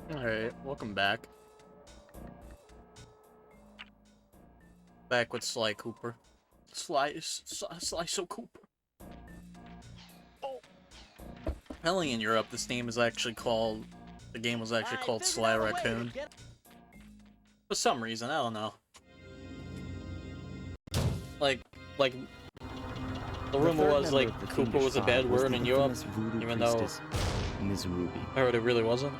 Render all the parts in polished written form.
Alright, welcome back. Back with Sly Cooper. Sly so Cooper. Oh. Apparently in Europe, this name is actually called... The game was actually called Sly Raccoon. For some reason, I don't know. Like, the rumor was, like, Cooper was a bad word in Europe, even though Ms. Ruby. I heard it really wasn't.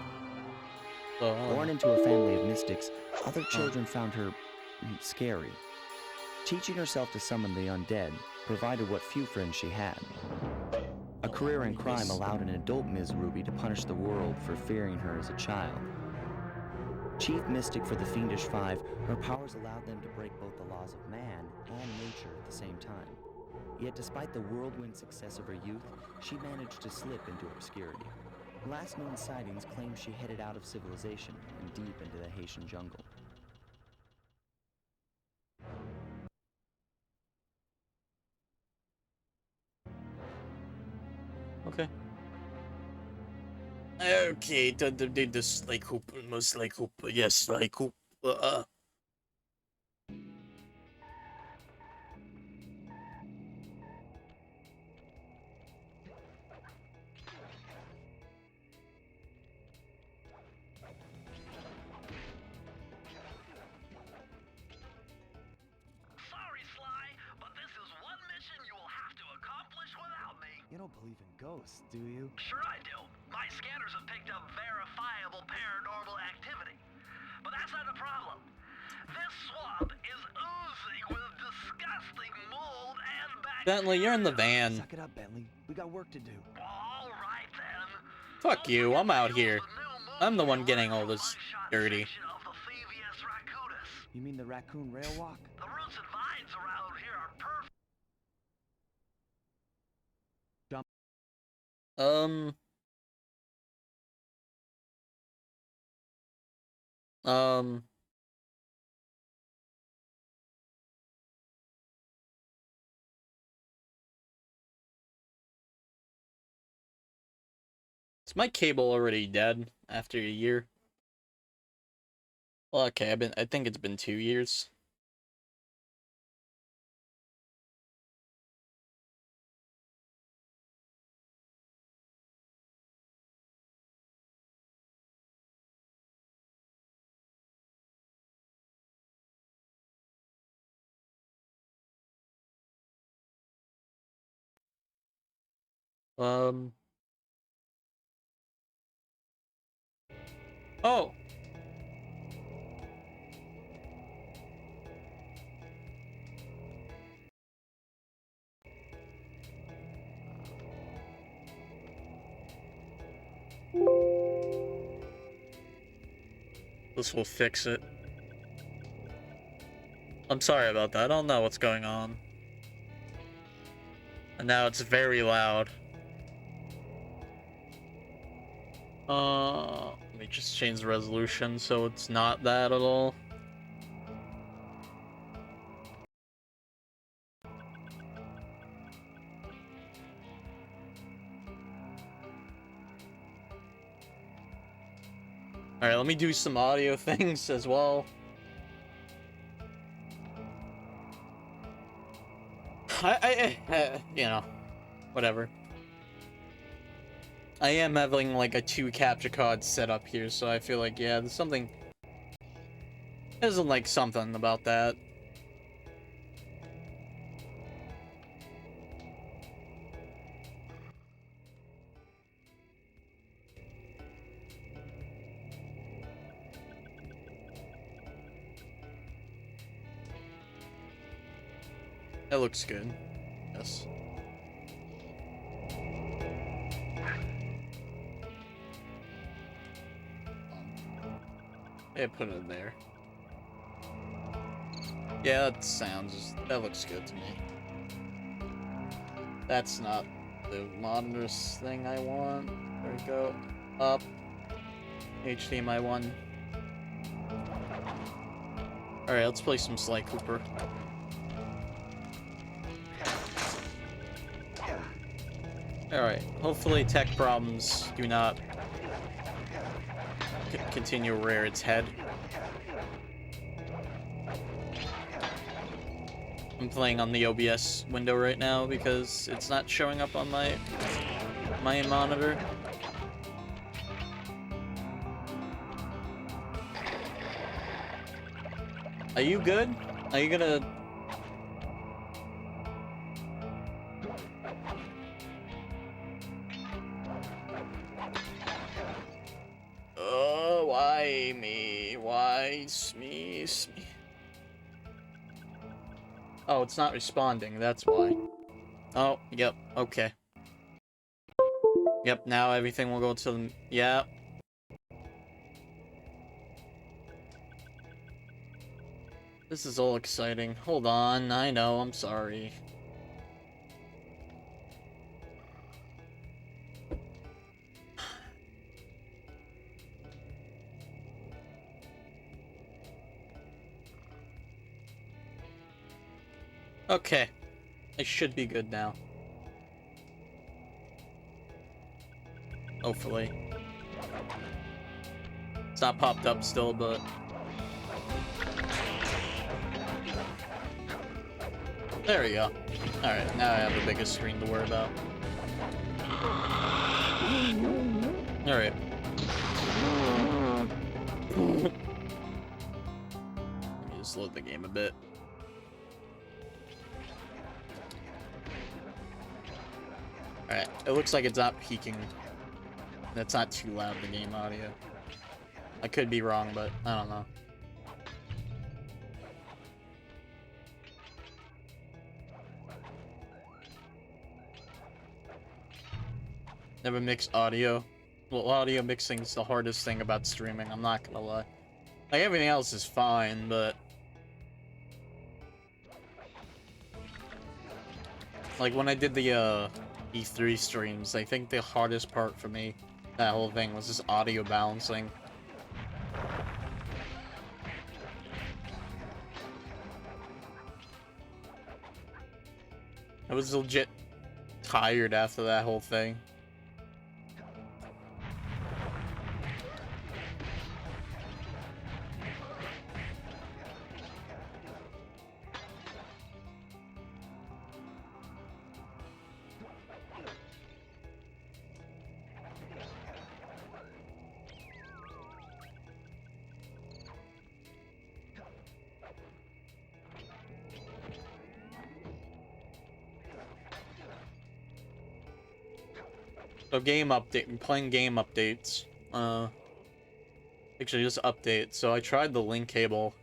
So, Born into a family of mystics, other children found her scary. Teaching herself to summon the undead provided what few friends she had. A career in crime allowed an adult Ms. Ruby to punish the world for fearing her as a child. Chief mystic for the Fiendish Five, her powers allowed them to break both the laws of man and nature at the same time. Yet despite the whirlwind success of her youth, she managed to slip into obscurity. Last known sightings claim she headed out of civilization and deep into the Haitian jungle. okay. Okay, the Sly Cooper, most Sly Cooper, yes, Sly Cooper, Sorry, Sly, but this is one mission you will have to accomplish without me. You don't believe in ghosts, do you? Sure I do. My scanners have picked up verifiable paranormal activity. But that's not the problem. This swamp is oozing with disgusting mold and bacteria. Bentley, you're in the van. Suck it up, Bentley. We got work to do. All right, then. Fuck you, I'm out here. I'm the one getting all this One-shot dirty. section of the Thievius Raccoonus. You mean the raccoon rail walk? The roots and vines around here are perfect. Is my cable already dead after a year? Well, okay, I think it's been 2 years. Oh! This will fix it. I'm sorry about that, I don't know what's going on. And now it's very loud. Let me just change the resolution so it's not that at all. Alright, let me do some audio things as well. You know, whatever. I am having like a 2 capture cards set up here, so I feel like, yeah, there's something... Isn't like something about that. That looks good. Yes. Yeah, put it there. Yeah, that looks good to me. That's not the monitor's thing I want. There we go. Up. HDMI 1. Alright, let's play some Sly Cooper. Alright, hopefully tech problems do not continue to rear its head. I'm playing on the OBS window right now because it's not showing up on my monitor. Are you good? Are you gonna... Oh, why me? Why me? Oh, it's not responding, that's why. Oh, yep, okay. Yep, now everything will go to the... Yep. This is all exciting. Hold on, I know, I'm sorry. Okay. I should be good now. Hopefully. It's not popped up still, but... There we go. Alright, now I have the biggest screen to worry about. Alright. Let me just load the game a bit. Alright, it looks like it's not peaking. That's not too loud, the game audio. I could be wrong, but I don't know. Never mix audio. Well, audio mixing is the hardest thing about streaming, I'm not gonna lie. Like, everything else is fine, but... Like, when I did the, E3 streams, I think the hardest part for me, that whole thing, was just audio balancing. I was legit tired after that whole thing. So game update, I'm playing game updates. Actually just update. So I tried the link cable,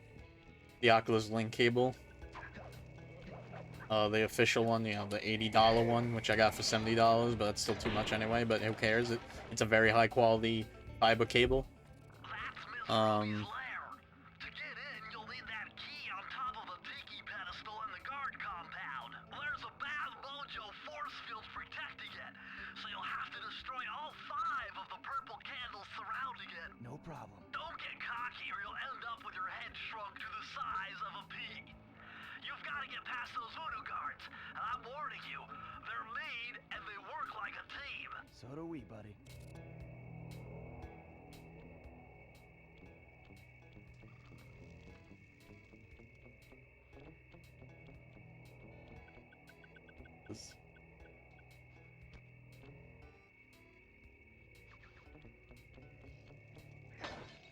the Oculus link cable. The official one, you know, the $80 one, which I got for $70, but that's still too much anyway, but who cares? It's a very high quality fiber cable. No problem. Don't get cocky or you'll end up with your head shrunk to the size of a pea. You've got to get past those voodoo guards. And I'm warning you, they're mean and they work like a team. So do we, buddy.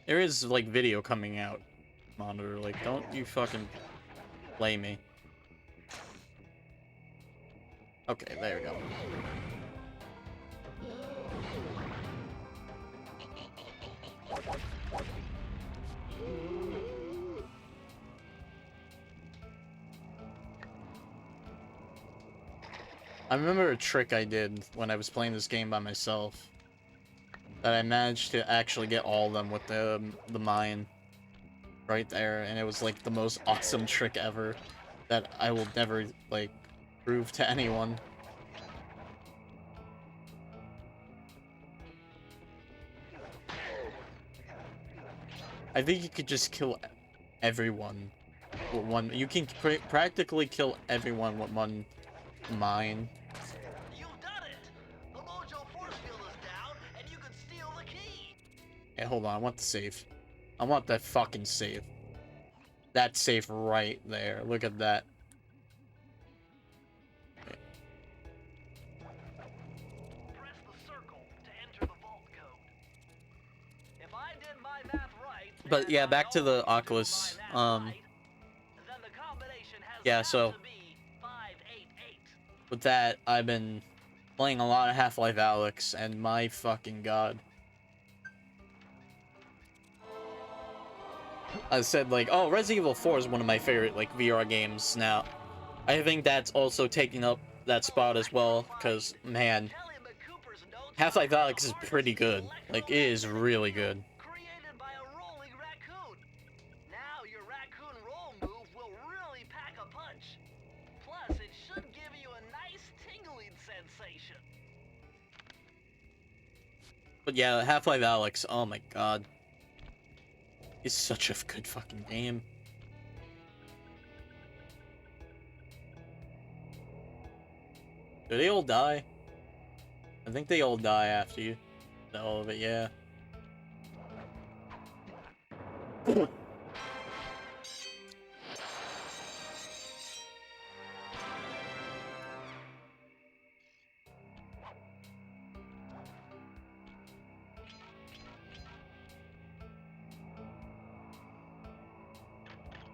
There is, like, video coming out, monitor. Like, don't you fucking play me. Okay, there we go. I remember a trick I did when I was playing this game by myself. That I managed to actually get all of them with the mine right there, and it was like the most awesome trick ever that I will never, like, prove to anyone. I think you could just kill everyone with one. You can practically kill everyone with one mine. hold on. I want the save. I want that fucking save. That safe right there. Look at that. Press the circle to enter the vault code. If I did my math right, But yeah, and back I to the always do my Oculus. math right, then the combination has Yeah, got so to be 588. with that, I've been playing a lot of Half-Life Alyx, and my fucking god. I said, like, oh, Resident Evil 4 is one of my favorite, like, VR games now. I think that's also taking up that spot as well, because, man, Kelly McCooper's notes Half-Life are Alyx is pretty good. Like, it is really good. created by a rolling raccoon. Now your raccoon roll move will really pack a punch. Plus, it should give you a nice tingling sensation. But yeah, Half-Life Alyx, oh my god. It's such a good fucking game. Do they all die? I think they all die after you. All of it, yeah.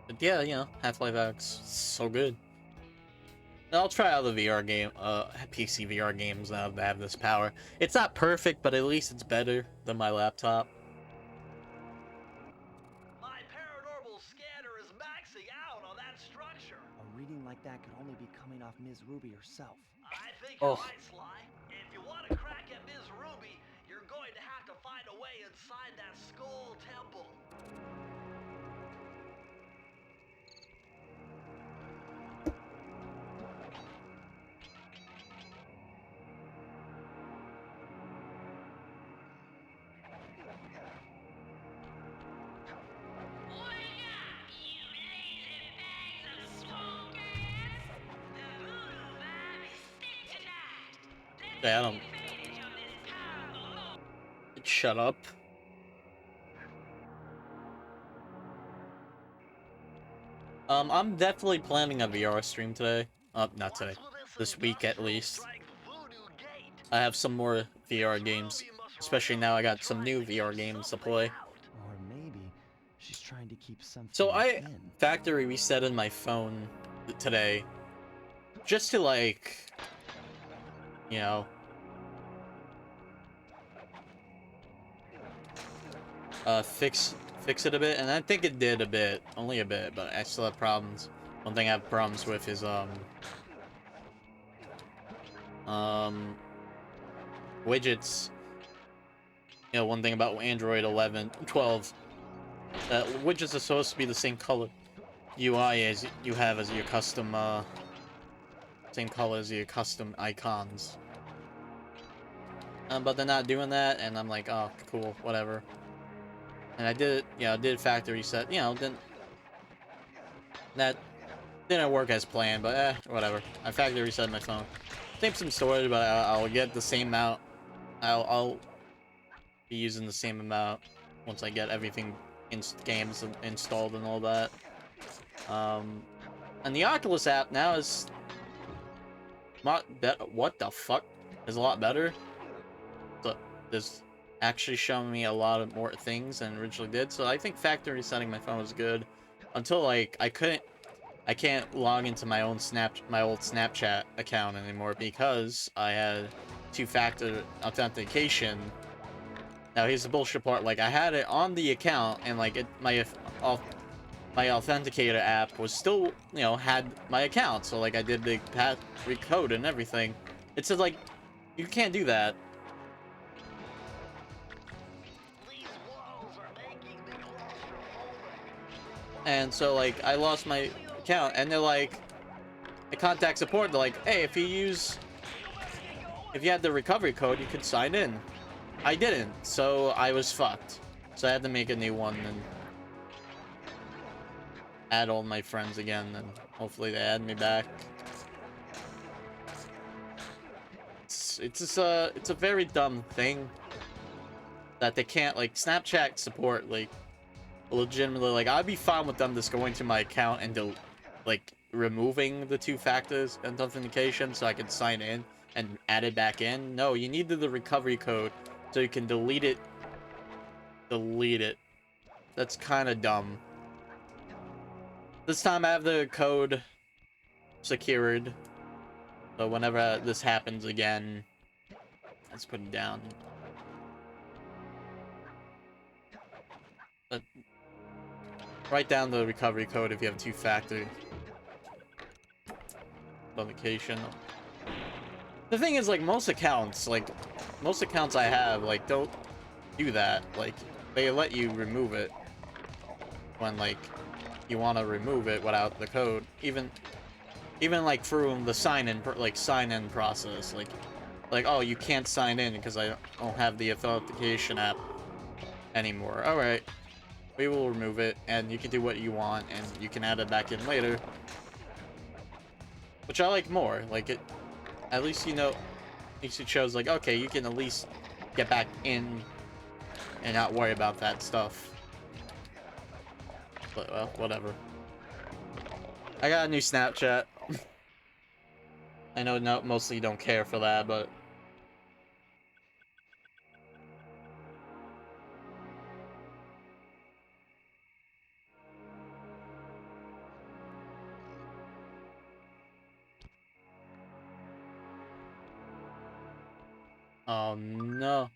But yeah, you know, Half-Life Alyx, so good. I'll try out the VR game, PC VR games now that have this power. It's not perfect, but at least it's better than my laptop. My paranormal scanner is maxing out on that structure. A reading like that could only be coming off Ms. Ruby herself. I think Oh. you're right, Sly. If you want to crack at Ms. Ruby, you're going to have to find a way inside that skull temple. Yeah, I don't... Shut up. I'm definitely planning a VR stream today. Not today. This week at least. I have some more VR games. Especially now I got some new VR games to play. Or maybe she's trying to keep something So I in. factory resetted my phone today. Just to like... You know... fix it a bit, and I think it did a bit, only a bit, but I still have problems. One thing I have problems with is widgets. You know, one thing about Android 12, widgets are supposed to be the same color UI as you have as your custom same color as your custom icons. But they're not doing that, and I'm like, oh, cool, whatever. And I did it, yeah, I did factory reset, you know, that didn't work as planned, but whatever. I factory reset my phone. Save some storage, but I'll get the same amount. I'll be using the same amount once I get everything games installed and all that. And the Oculus app now is not better. What the fuck? Is a lot better. So there's actually showing me a lot of more things than originally did. So I think factory resetting my phone was good until like I can't log into my own my old Snapchat account anymore because I had two-factor authentication. Now here's the bullshit part, like I had it on the account and like my authenticator app was still, you know, had my account, so like I did the code and everything. It said like you can't do that. And so like I lost my account, and they're like, I contact support, they're like, hey, if you had the recovery code, you could sign in. I didn't, so I was fucked. So I had to make a new one and add all my friends again, and hopefully they add me back. It's a very dumb thing. that they can't, like, Snapchat support, like, legitimately, like, I'd be fine with them just going to my account and, like, removing the 2 factors authentication so I can sign in and add it back in. No, you needed the recovery code so you can delete it. Delete it. That's kind of dumb. This time I have the code secured. So whenever this happens again, let's put it down. But write down the recovery code if you have 2-factor authentication. The thing is, like, most accounts I have, like, don't do that. Like, they let you remove it when, like, you want to remove it without the code. Even like through the sign-in process, like, oh, you can't sign in because I don't have the authentication app anymore. All right, we will remove it, and you can do what you want, and you can add it back in later, which I like more. Like, it, at least, you know, at least it shows, like, okay, you can at least get back in and not worry about that stuff. But, well, whatever. I got a new Snapchat. I know mostly you don't care for that, but... oh, no.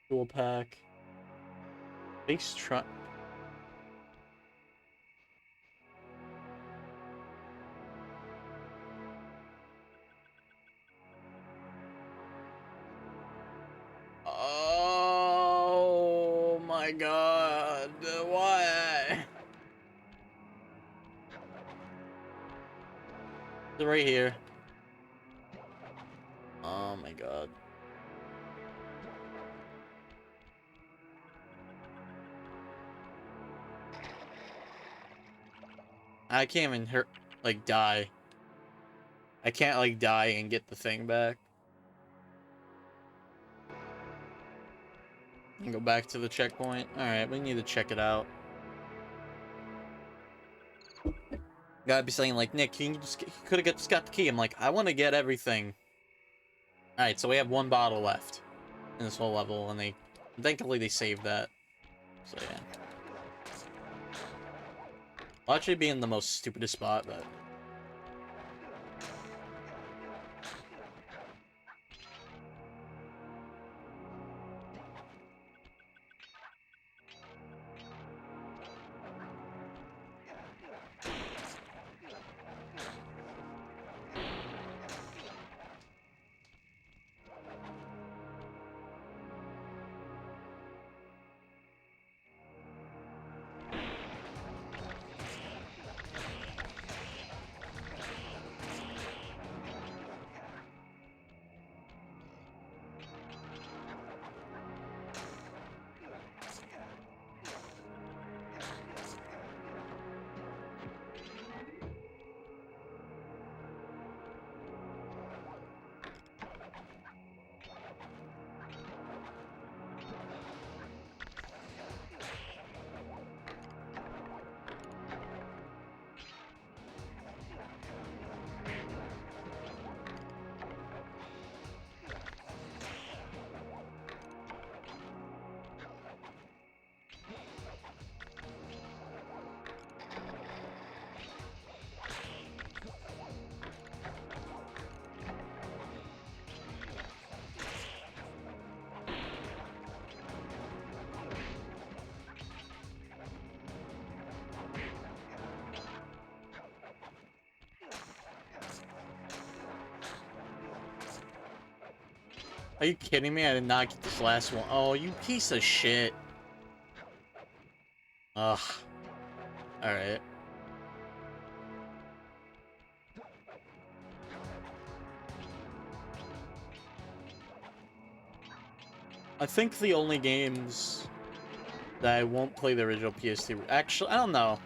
Dual pack. Base truck. Oh my god. Why? It's right here. Oh my god. I can't even die. I can't, like, die and get the thing back. And go back to the checkpoint. Alright, we need to check it out. Gotta be saying, like, Nick, you could have just got the key. I'm like, I want to get everything. Alright, so we have 1 bottle left in this whole level, and thankfully they saved that. So, yeah. I'll actually be in the most stupidest spot, but... Are you kidding me? I did not get this last one. Oh, you piece of shit. Ugh. Alright. I think the only games that I won't play the original PS2... Actually, I don't know.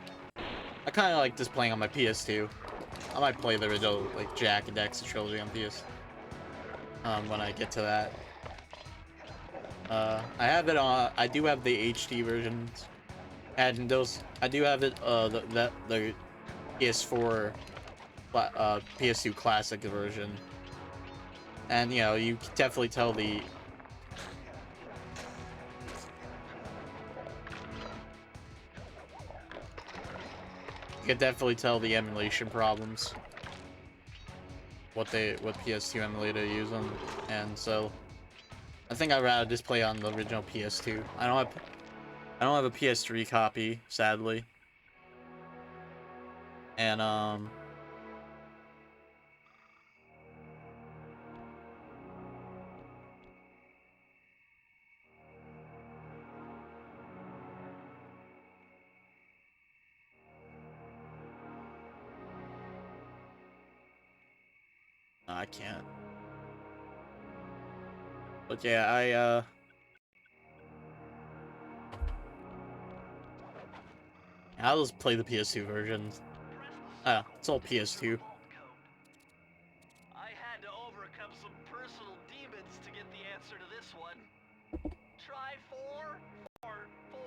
I kind of like just playing on my PS2. I might play the original, like, Jack and Daxter trilogy on PS. when I get to that. I have it on. I do have the HD versions, and those. I do have it. The PS4, PS2 Classic version, and you know you can definitely tell the. You can definitely tell the emulation problems. What PS2 emulator using, and so I think I'd rather just play on the original PS2. I don't have a PS3 copy, sadly. And I can't. But yeah, I'll just play the PS2 version. It's all PS2. I had to overcome some personal demons to get the answer to this one. Try 4 or 4.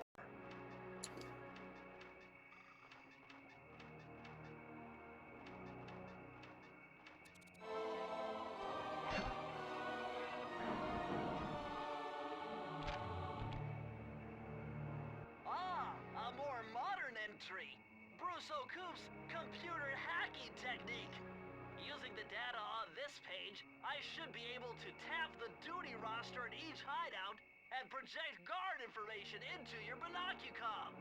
A more modern entry. Bruce O'Coop's computer hacking technique. Using the data on this page, I should be able to tap the duty roster in each hideout and project guard information into your binocucom.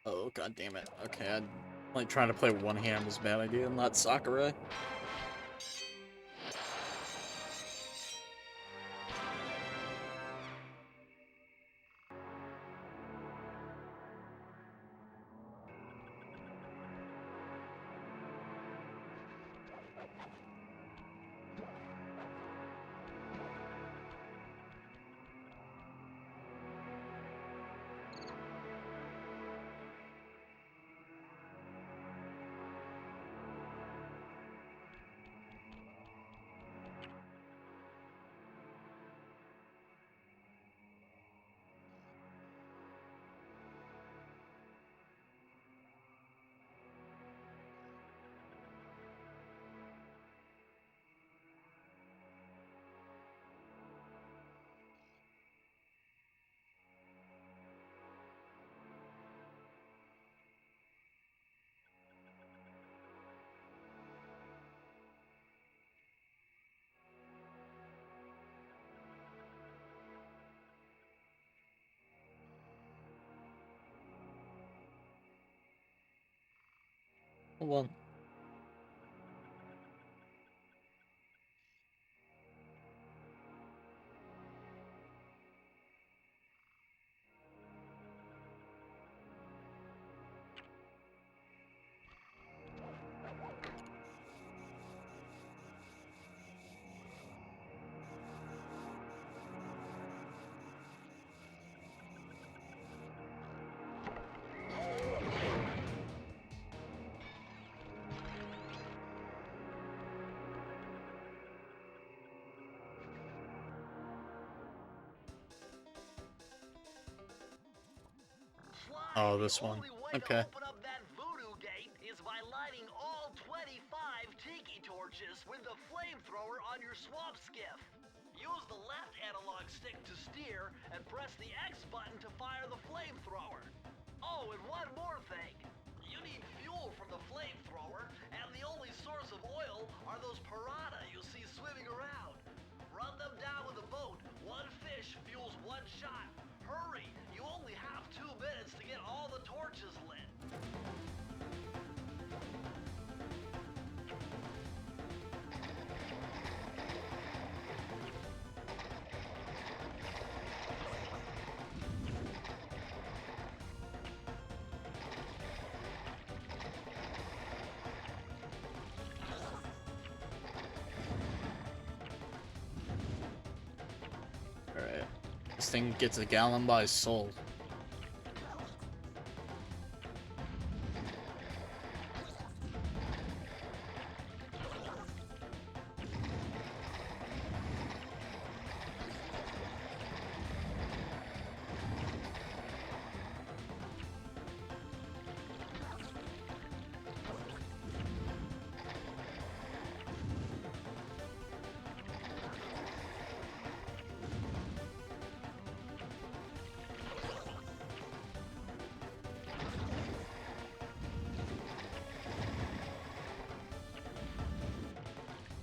Oh, god damn it. Okay, I'm like trying to play one hand was a bad idea, not Sakurai. Hold on. Oh, this one. Okay. Open up that voodoo gate is by lighting all 25 tiki torches with the flamethrower on your swamp skiff. Use the left analog stick to steer and press the X button to fire the flamethrower. Oh, and one more thing. You need fuel from the flamethrower, and the only source of oil are those piranha you see swimming around. Run them down with a boat. One fish fuels one shot. Hurry! You only have 2 minutes to get all the torches lit. This thing gets a gallon by his soul.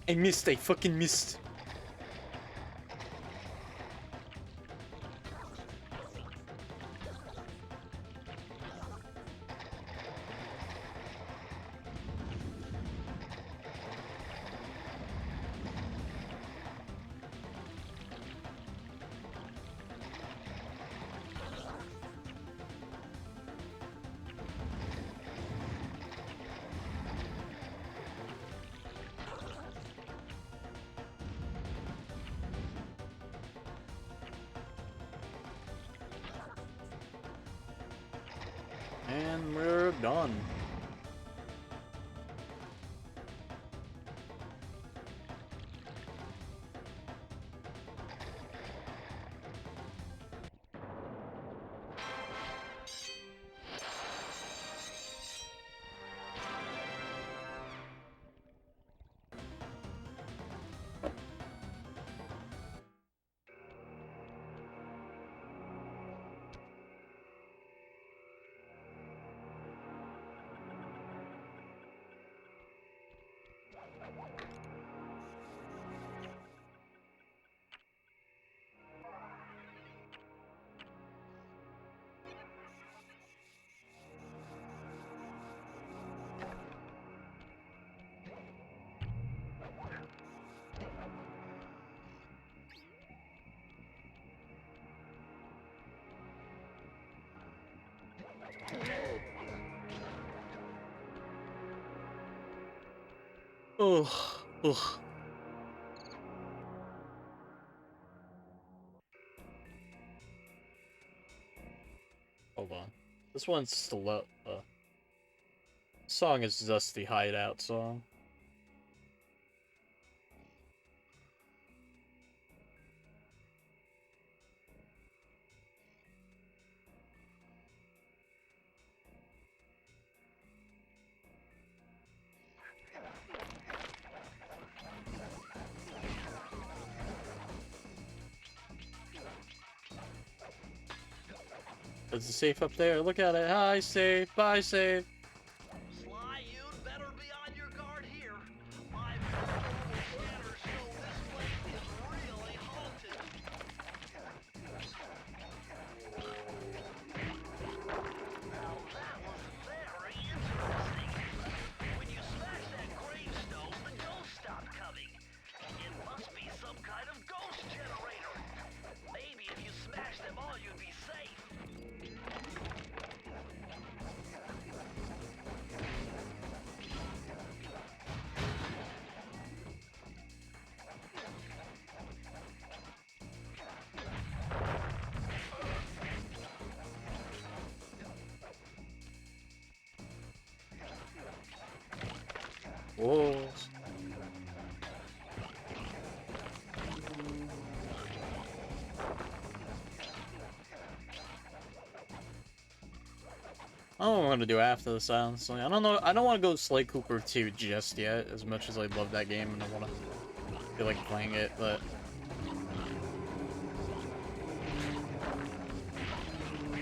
I missed, I fucking missed. And we're done. Ugh, ugh. Hold on. This one's still up. Song is just the hideout song. Is it safe up there? Look at it. Hi, safe. Bye, safe. Sly, you'd better be on your guard here. My paranormal scanners show this place is really haunted. Now that was very interesting. When you smash that gravestone, the ghosts stop coming. It must be some kind of ghost generator. Maybe if you smash them all, you'd be safe. Whoa. I don't know what I'm gonna do after this, honestly. I don't know. I don't want to go Sly Cooper 2 just yet, as much as I love that game and I want to feel like playing it, but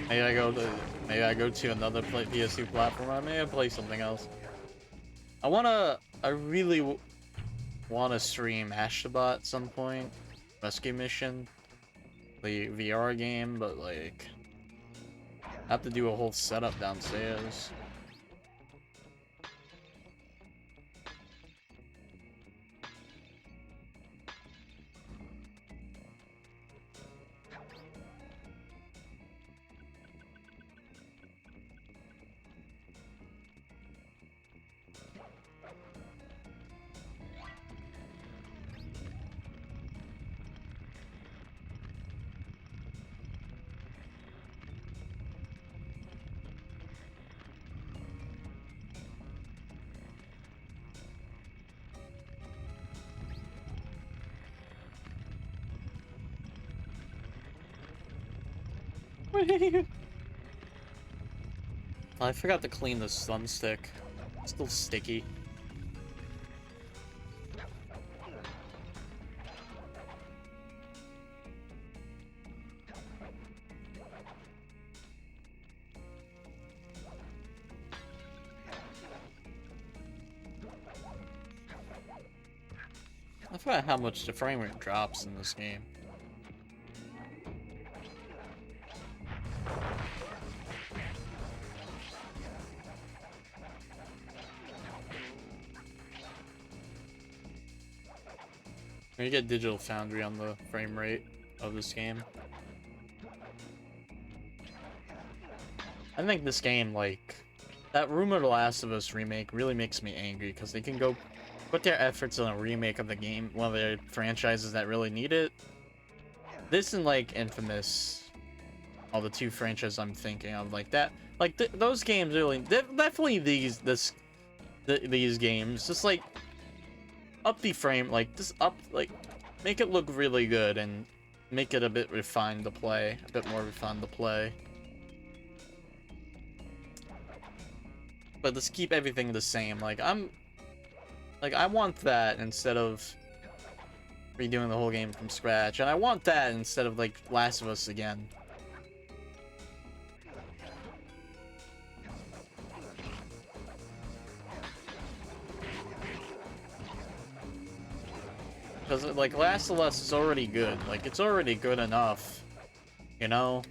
maybe I go to another PS2 platform. I may play something else. I really wanna stream Ashtabot at some point. Rescue Mission, the VR game, but like, I have to do a whole setup downstairs. I forgot to clean the stun stick. It's still sticky. I forgot how much the frame rate drops in this game. You get Digital Foundry on the frame rate of this game. I think this game, like, that rumor The Last of Us remake really makes me angry because they can go put their efforts on a remake of the game, one of their franchises that really need it. This and like Infamous, all the two franchises I'm thinking of, like that, like those games really, definitely these games, just like up the frame, like just up, like make it look really good and make it a bit refined to play, a bit more refined to play. But just keep everything the same. Like I want that instead of redoing the whole game from scratch, and I want that instead of like Last of Us again. Because like Last of Us is already good. Like it's already good enough, you know.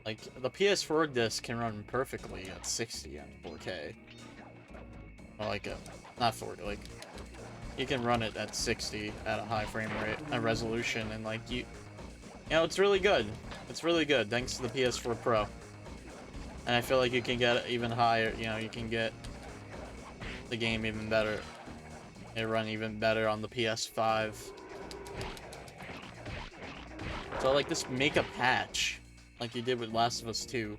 Like, the PS4 disc can run perfectly at 60 and 4K. Or like, not 40, like, you can run it at 60 at a high frame rate and resolution, and like, you know, it's really good. It's really good, thanks to the PS4 Pro. And I feel like you can get it even higher, you know, you can get the game even better. It run even better on the PS5. So, like, just make a patch. Like you did with Last of Us 2.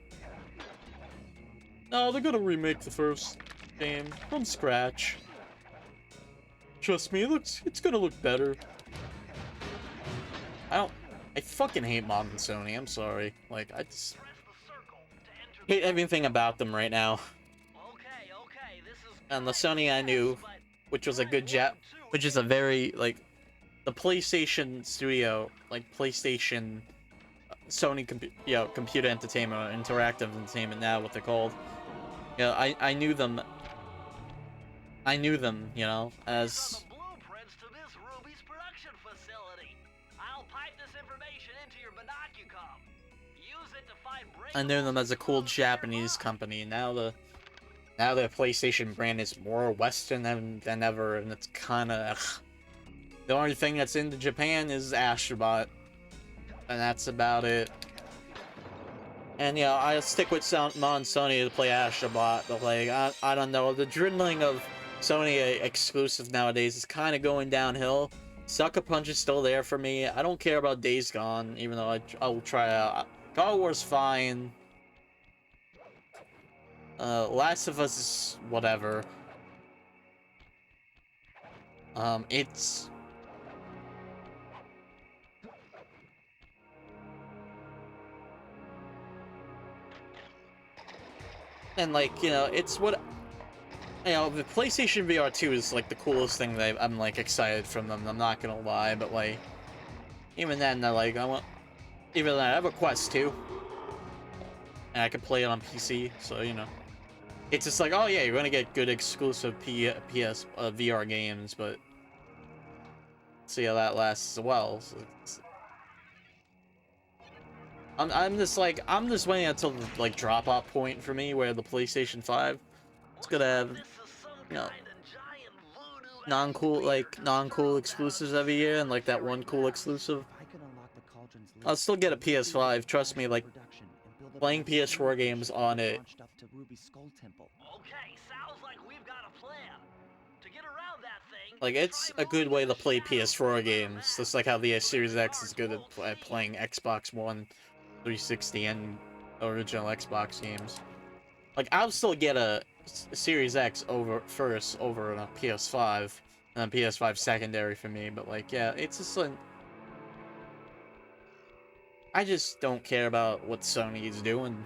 No, they're gonna remake the first game from scratch. Trust me, it's gonna look better. I fucking hate modern Sony, I'm sorry. Like, I just hate everything about them right now. And the Sony I knew, which was a good which is a very, like, the PlayStation studio, like, PlayStation... Sony Computer Entertainment, or Interactive Entertainment now, what they're called. You know, I knew them. I knew them, you know, as... I knew them as a cool Japanese company. Now their PlayStation brand is more Western than ever, and it's kinda... The only thing that's into Japan is Astrobot. And that's about it. And yeah, I stick with Mon Sony to play Astrobot, but like, I don't know, the dwindling of Sony exclusive nowadays is kind of going downhill. Sucker Punch is still there for me. I don't care about Days Gone, even though I will try out. God of War's fine. Last of Us is whatever. It's... And like, you know, it's what, you know, the PlayStation VR 2 is like the coolest thing that I'm like excited from them, I'm not gonna lie, but like, even then, like, even then I have a Quest 2, and I can play it on PC, so, you know, it's just like, oh yeah, you're gonna get good exclusive PS VR games, but see how that lasts as well. So I'm just waiting until the like drop off point for me where the PlayStation 5 is gonna have, you know, non-cool exclusives every year, and like that one cool exclusive. I'll still get a PS5, trust me, like playing PS4 games on it. Like, it's a good way to play PS4 games, just like how the Series X is good at playing Xbox One, 360, and original Xbox games. Like, I'll still get a Series X first over a PS5, and then PS5 secondary for me. But like, yeah, it's just like, I just don't care about what Sony is doing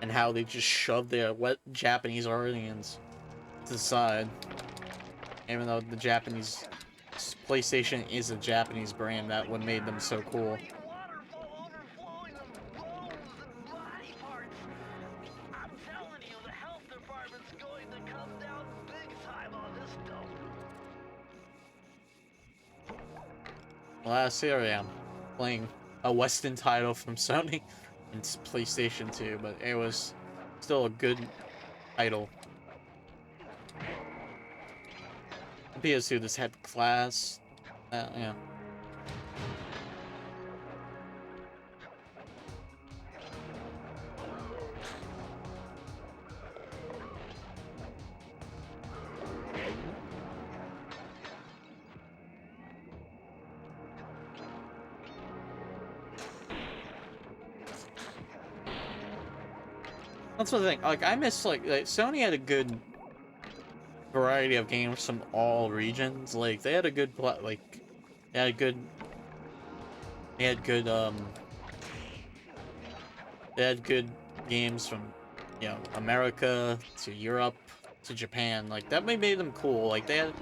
and how they just shove their wet Japanese audience to the side. Even though the Japanese PlayStation is a Japanese brand, that what made them so cool. Waterfall overflowing with bones and body parts. I'm telling you, the health department's going to come down big time on this dope. Last here I am, playing a Western title from Sony and PlayStation 2, but it was still a good title. PS2 just had class, yeah. That's the thing. Like, I miss like Sony had a good variety of games from all regions. Like, they had a good they had good they had good games from, you know, America to Europe to Japan. Like, that made them cool. Like, they had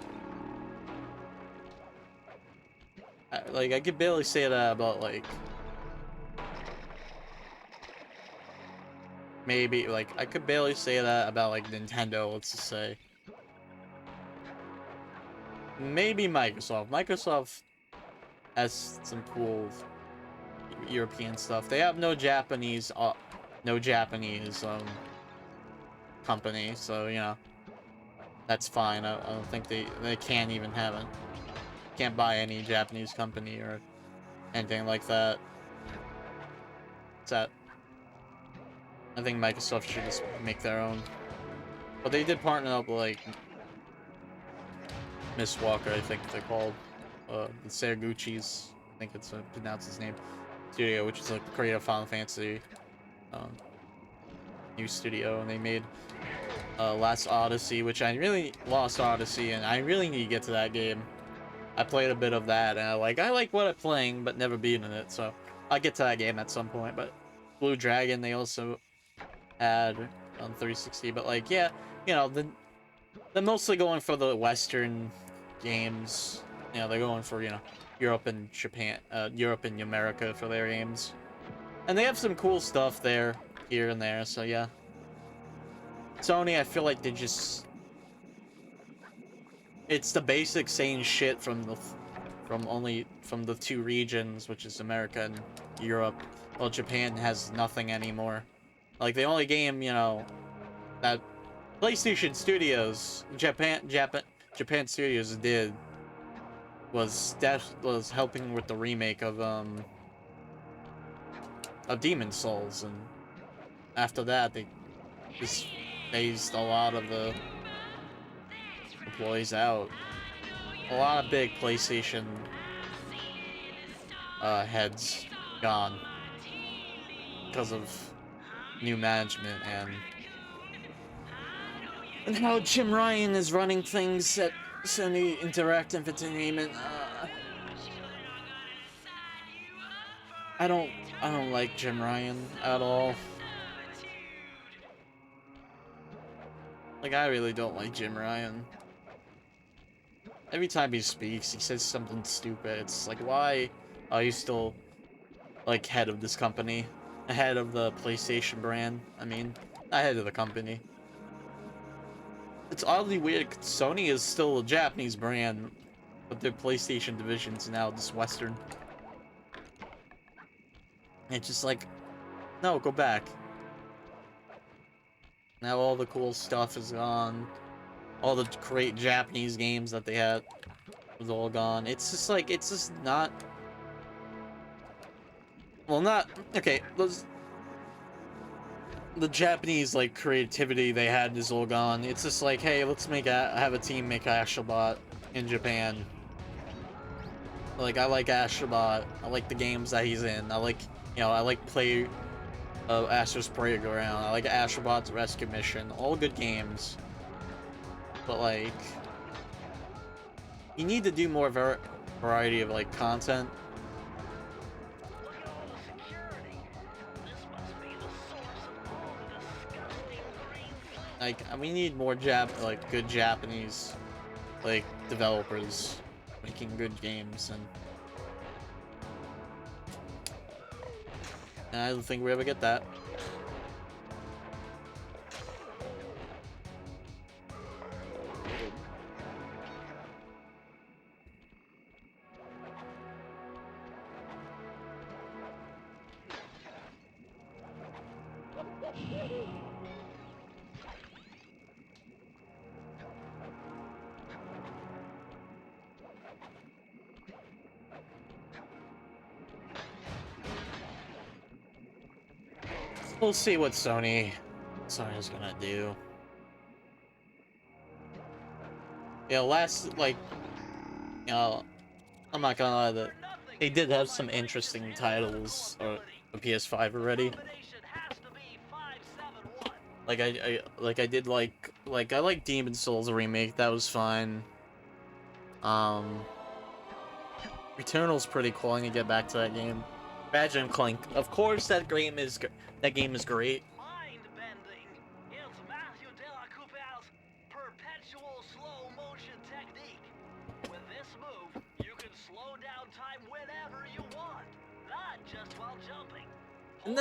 like, I could barely say that about like maybe like I could barely say that about like Nintendo, let's just say. Maybe Microsoft. Microsoft has some cool European stuff. They have no Japanese company, so you know, that's fine. I don't think they can't even have it. Can't buy any Japanese company or anything like that. What's that? I think Microsoft should just make their own. But they did partner up with, like, Miss Walker, I think they're called. The Saraguchi's, I think it's pronounced his name, studio, which is like the creator of Final Fantasy new studio, and they made Lost Odyssey, which I really Lost Odyssey, and I really need to get to that game. I played a bit of that, and I like what I'm playing, but never beaten it, so I'll get to that game at some point. But Blue Dragon, they also had on 360, but like, yeah, you know, they're mostly going for the Western games. You know, they're going for, you know, Europe and Japan, Europe and America for their games, and they have some cool stuff there, here and there. So yeah, Sony, I feel like they just, it's the basic same shit from the two regions, which is America and Europe. Well, Japan has nothing anymore. Like, the only game, you know, that PlayStation Studios, Japan Studios did was helping with the remake of Demon's Souls, and after that they just phased a lot of the employees out. A lot of big PlayStation heads gone because of new management and how Jim Ryan is running things at Sony Interactive Entertainment. I don't like Jim Ryan at all. Like, I really don't like Jim Ryan. Every time he speaks, he says something stupid. It's like, why are you still, like, head of this company? Head of the PlayStation brand? I mean, not head of the company. It's oddly weird, 'cause Sony is still a Japanese brand, but their PlayStation division's now just Western. It's just like, no, go back. Now all the cool stuff is gone. All the great Japanese games that they had was all gone. It's just like, it's just not... Well, not... Okay, the Japanese, like, creativity they had is all gone. It's just like, hey, let's have a team make Astrobot in Japan. Like, I like Astrobot. I like the games that he's in. I like, you know, I like Astro's Playground. I like Astrobot's Rescue Mission. All good games. But, like, you need to do more variety of, like, content. Look at all the security. This must be the source of all the disgusting green fluid. Like, we need more good Japanese, like, developers making good games, and I don't think we ever get that. We'll see what Sony's gonna do. Yeah, I'm not gonna lie, they did have some interesting titles on the PS5 already. I like Demon Souls remake, that was fine. Returnal's pretty cool. I need to get back to that game. Ratchet and Clank, of course, that game is great. Mind-bending. It's Matthew De La Coupe's perpetual slow motion technique. With this move, you can slow down time whenever you want, not just while jumping. And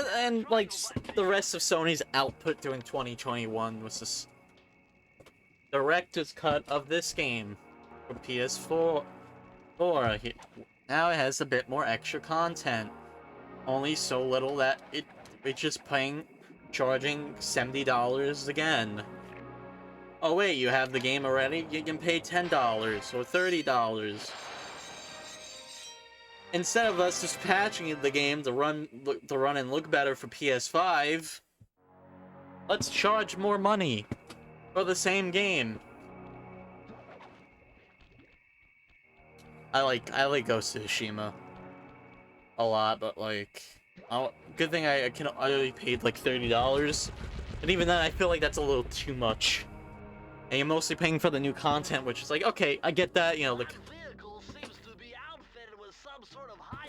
like the rest of Sony's output during 2021 was this director's cut of this game for PS4. Now it has a bit more extra content. Only so little that it's just charging $70 again. Oh wait, you have the game already? You can pay $10 or $30. Instead of us just patching the game to run and look better for PS5, let's charge more money for the same game. I like Ghost of Tsushima a lot, but like, good thing I only paid like $30, and even then I feel like that's a little too much. And you're mostly paying for the new content, which is like, okay, I get that, you know, like,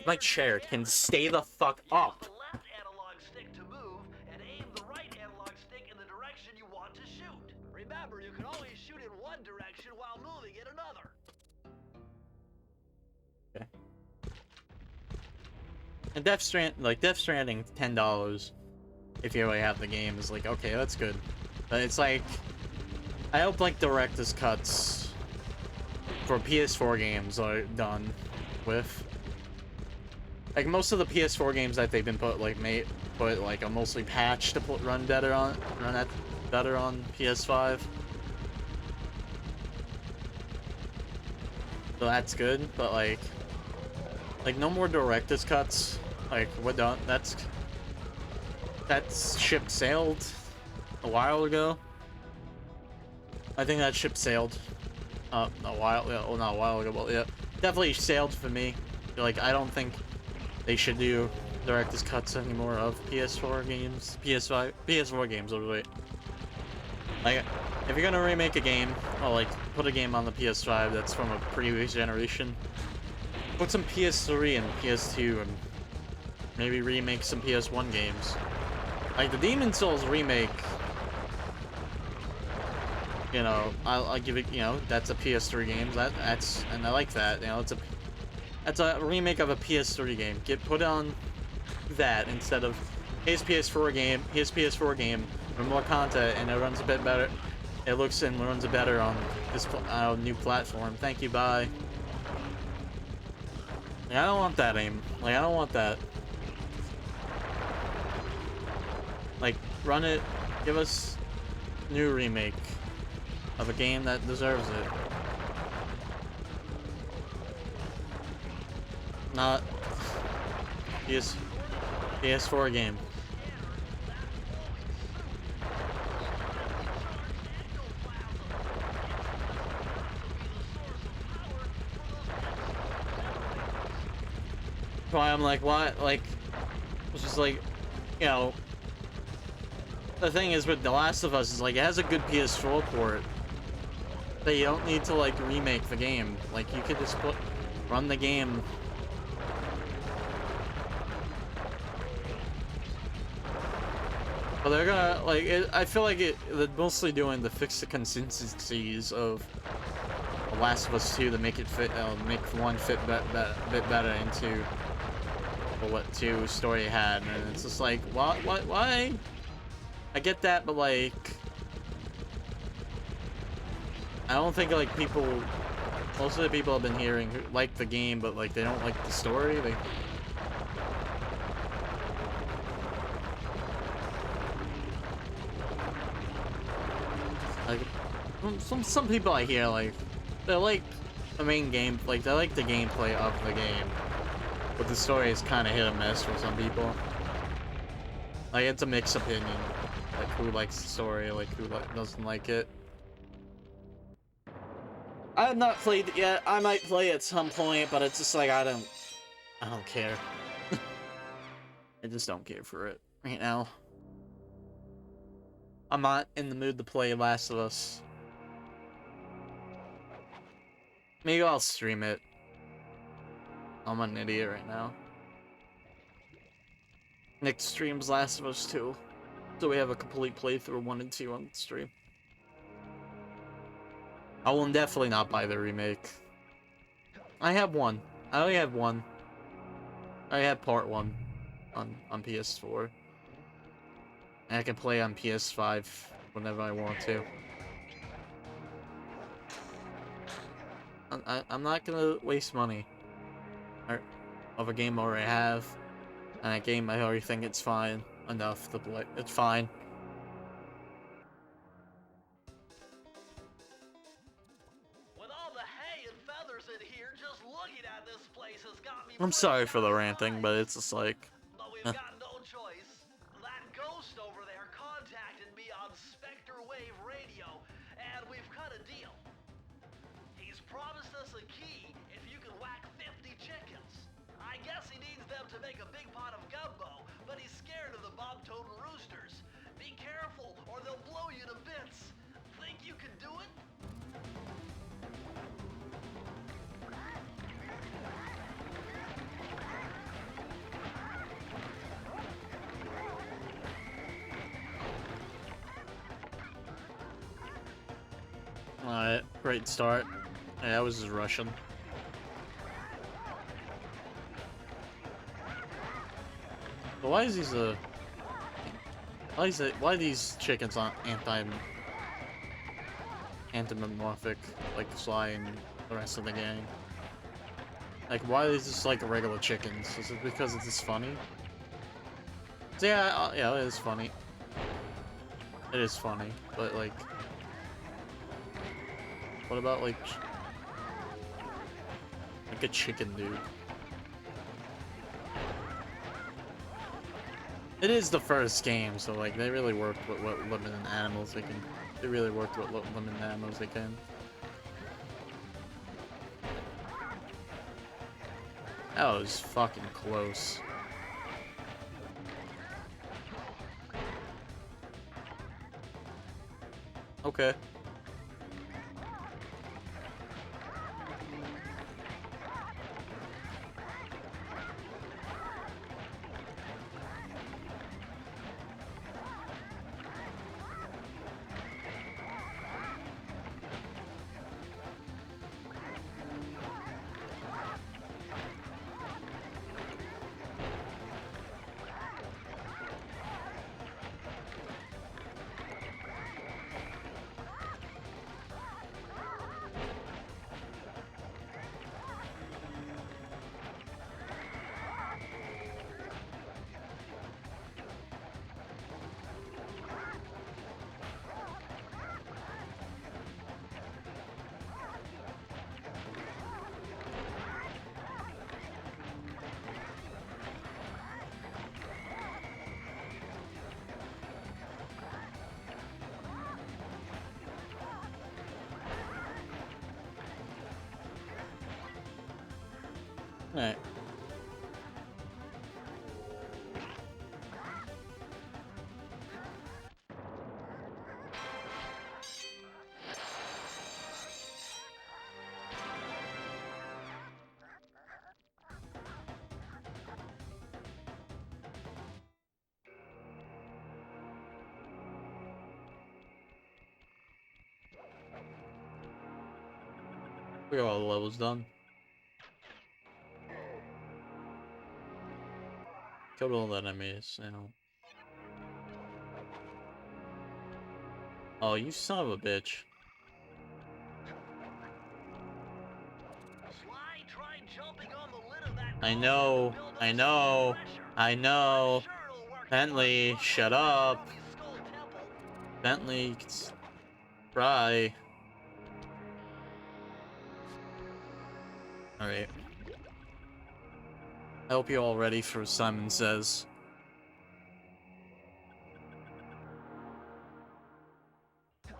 my chair can stay the fuck up. The left analog stick to move and aim the right analog stick in the direction you want to shoot. Remember, you can only shoot in one direction while moving in another. Okay. And Death Stranding, $10 if you really have the game is like, okay, that's good. But it's like, I hope like director's cuts for PS4 games are done with. Like most of the PS4 games that they've been are mostly patched to run better on PS5. So that's good, but like no more director's cuts. Like we're done. That's ship sailed a while ago. I think that ship sailed not a while ago, but yeah, definitely sailed for me. Like I don't think they should do director's cuts anymore of PS4 games, PS4 games. Wait, like if you're gonna remake a game, or like put a game on the PS5 that's from a previous generation, put some PS3 and PS2, and maybe remake some PS1 games. Like the Demon Souls remake, you know, I'll give it, you know, that's a PS3 game. That's and I like that. You know, that's a remake of a PS3 game. Put on that instead of his PS4 game with more content, and it runs a bit better. It looks and runs better on this new platform. Thank you, bye. Like, I don't want that aim. Like I don't want that. Like run it. Give us new remake of a game that deserves it. Not PS4 game. Why I'm like, what? Like, it's just like, you know, the thing is with The Last of Us is like it has a good PS4 port. But you don't need to like remake the game. Like you could just run the game. But they're gonna like I feel like they're mostly doing to fix the consistencies of The Last of Us 2 to make it fit, make one fit bit better into what 2 story had, and it's just like why? I get that, but like I don't think like most of the people I've been hearing who like the game, but like they don't like the story. Like some people I hear like they like the main game, like they like the gameplay of the game, but the story is kind of hit or miss for some people. Like it's a mixed opinion, like who likes the story, like who doesn't like it. I have not played it yet. I might play at some point, but it's just like I don't care. I just don't care for it right now. I'm not in the mood to play Last of Us. Maybe I'll stream it. I'm an idiot right now. Nick streams Last of Us 2. So we have a complete playthrough 1 and 2 on the stream. I will definitely not buy the remake. I have one. I only have one. I have part 1 on PS4. And I can play on PS5 whenever I want to. I'm not gonna waste money of a game I already have, and a game I already think it's fine enough to play. It's fine. With all the hay and feathers in here, just looking at this place has got me. I'm sorry for the ranting, but it's just like. But we've got no choice. That ghost over there contacted me on Spectre Wave Radio, and we've cut a deal. He's promised us a key if you can whack 50 chickens. I guess he needs them to make a big pot of gumbo, but he's scared of the bob-toed roosters. Be careful, or they'll blow you to bits. Think you can do it? Alright, great start. Yeah, I was just rushing. But why is these why are these chickens not anthropomorphic like Sly and the rest of the gang? Like why is this like regular chickens? Is it because it's just funny? So yeah, yeah, it is funny. It is funny, but like what about like a chicken dude? It is the first game, so like they really worked with what limited animals they can. They really worked with what limited animals they can. That was fucking close. Okay. Alright. We got all the levels done. Killed all the enemies, you know. Oh, you son of a bitch. Sly tried jumping on the lid of that I car know, to build up I some know, pressure. I know. I'm sure it'll work Bentley, out much shut better than up. Ruby's Skull Temple. Bentley, you can try. Alright. I hope you're all ready for Simon Says. I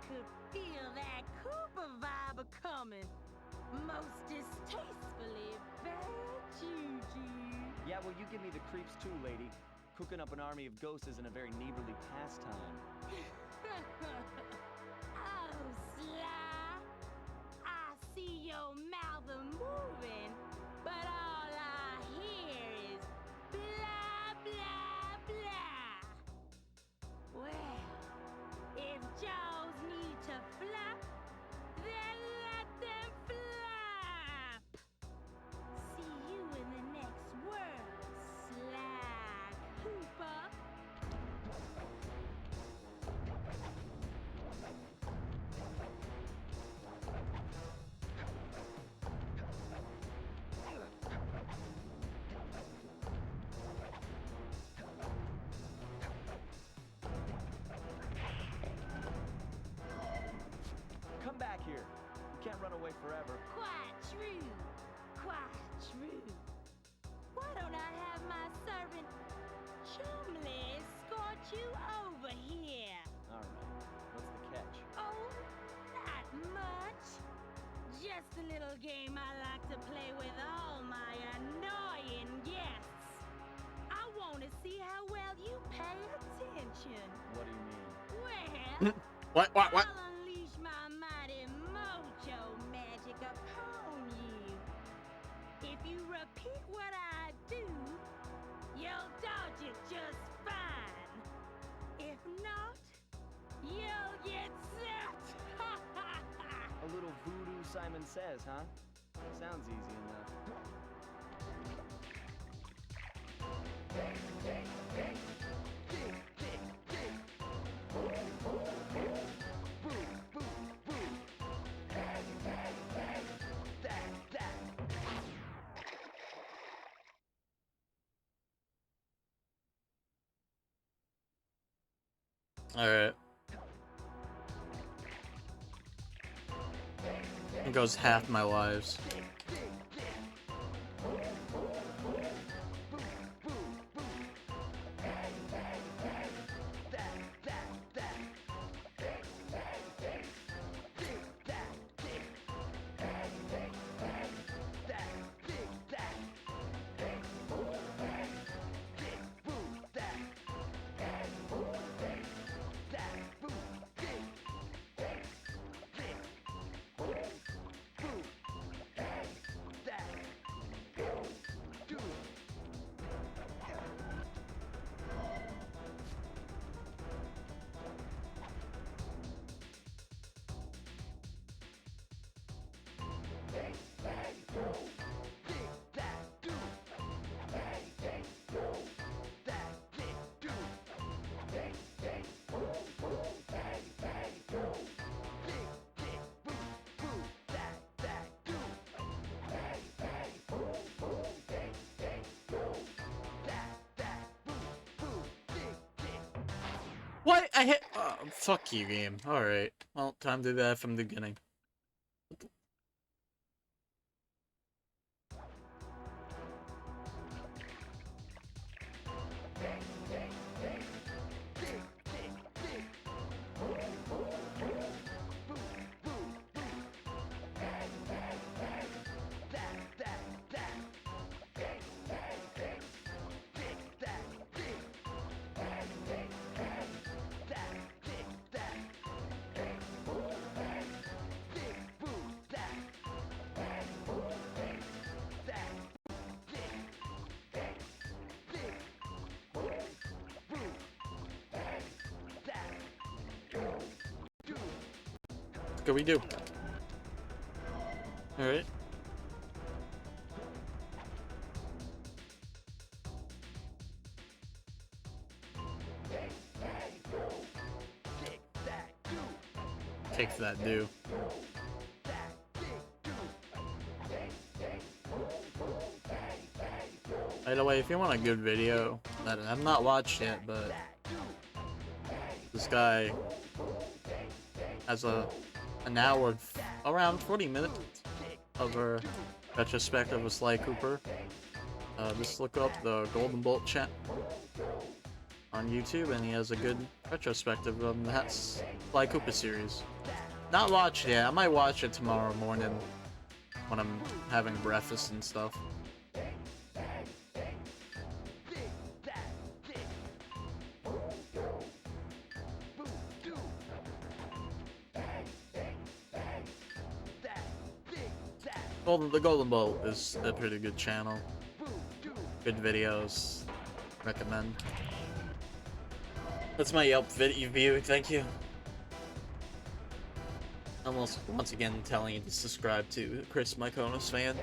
could feel that Cooper vibe coming. Most distastefully bad juju. Yeah, well, you give me the creeps too, lady. Cooking up an army of ghosts isn't a very neighborly pastime. Oh, Sly. I see your mouth moving, but all I hear is blah, blah, blah. Well, if jaws need to flap, then let them flap. See you in the next world, Sly Cooper. Come back here. You can't run away forever. Quite true. Quite true. Why don't I have my servant Chumley escort you over here? All right. What's the catch? Oh, not much. Just a little game I like to play with all my annoying guests. I want to see how well you pay attention. What do you mean? Well, What? I'll unleash my mighty mojo magic upon you. If you repeat what I do, you'll dodge it just fine. If not, you'll get zapped. A little voodoo Simon Says, huh? Sounds easy enough. Alright. It goes half my lives. What? I hit. Oh, fuck you, game. Alright. Well, time to do that from the beginning. can we do? Alright. Kick that do. By the way, if you want a good video that I've not watched yet, but this guy has an hour, around 40 minutes of a retrospective of Sly Cooper. Just look up the Golden Bolt chat on YouTube, and he has a good retrospective of the Sly Cooper series. Not watched yet. I might watch it tomorrow morning when I'm having breakfast and stuff. The Golden Bolt is a pretty good channel. Good videos. Recommend. That's my Yelp view. Thank you. Almost once again telling you to subscribe to Chris Mykonos Fan,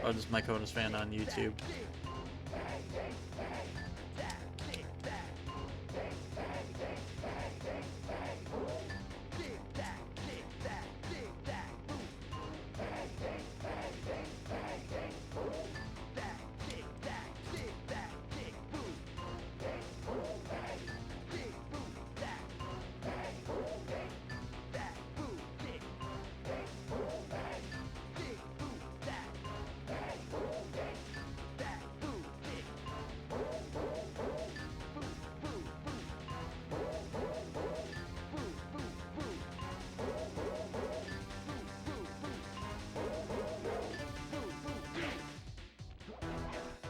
or just Mykonos Fan on YouTube.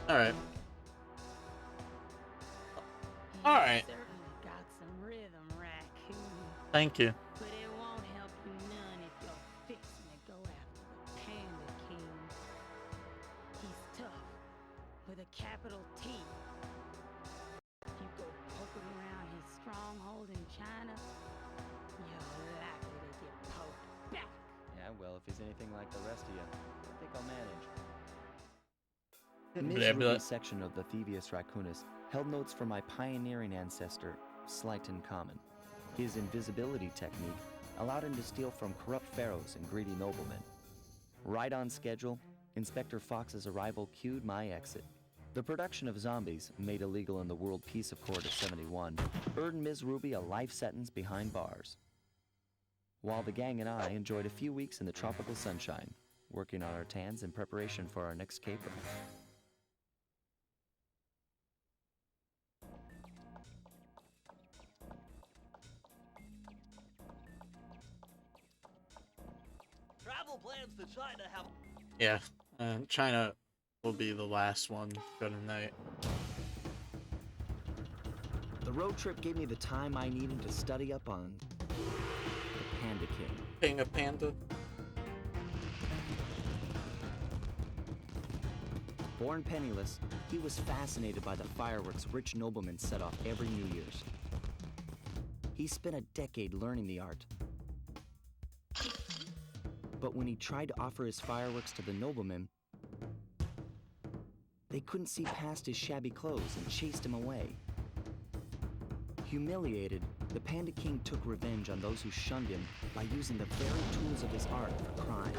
Alright. Alright. Got some rhythm, Raccoon. Thank you. But it won't help you none if you're fixing to go after the Panda King. He's tough, with a capital T. If you go poking around his stronghold in China, you're likely to get poked back. Yeah, well, if he's anything like the rest of you, I think I'll manage. The Blah, blah. Ms. section of the Thievius Raccoonus held notes for my pioneering ancestor, Slyton Common. His invisibility technique allowed him to steal from corrupt pharaohs and greedy noblemen. Right on schedule, Inspector Fox's arrival cued my exit. The production of zombies, made illegal in the World Peace Accord of '71, earned Ms. Ruby a life sentence behind bars. While the gang and I enjoyed a few weeks in the tropical sunshine, working on our tans in preparation for our next caper. Travel plans to China have... Yeah. China will be the last one for tonight. The road trip gave me the time I needed to study up on the Panda King. King of Panda. Born penniless, he was fascinated by the fireworks rich noblemen set off every New Year's. He spent a decade learning the art. But when he tried to offer his fireworks to the noblemen, they couldn't see past his shabby clothes and chased him away. Humiliated, the Panda King took revenge on those who shunned him by using the very tools of his art for crime.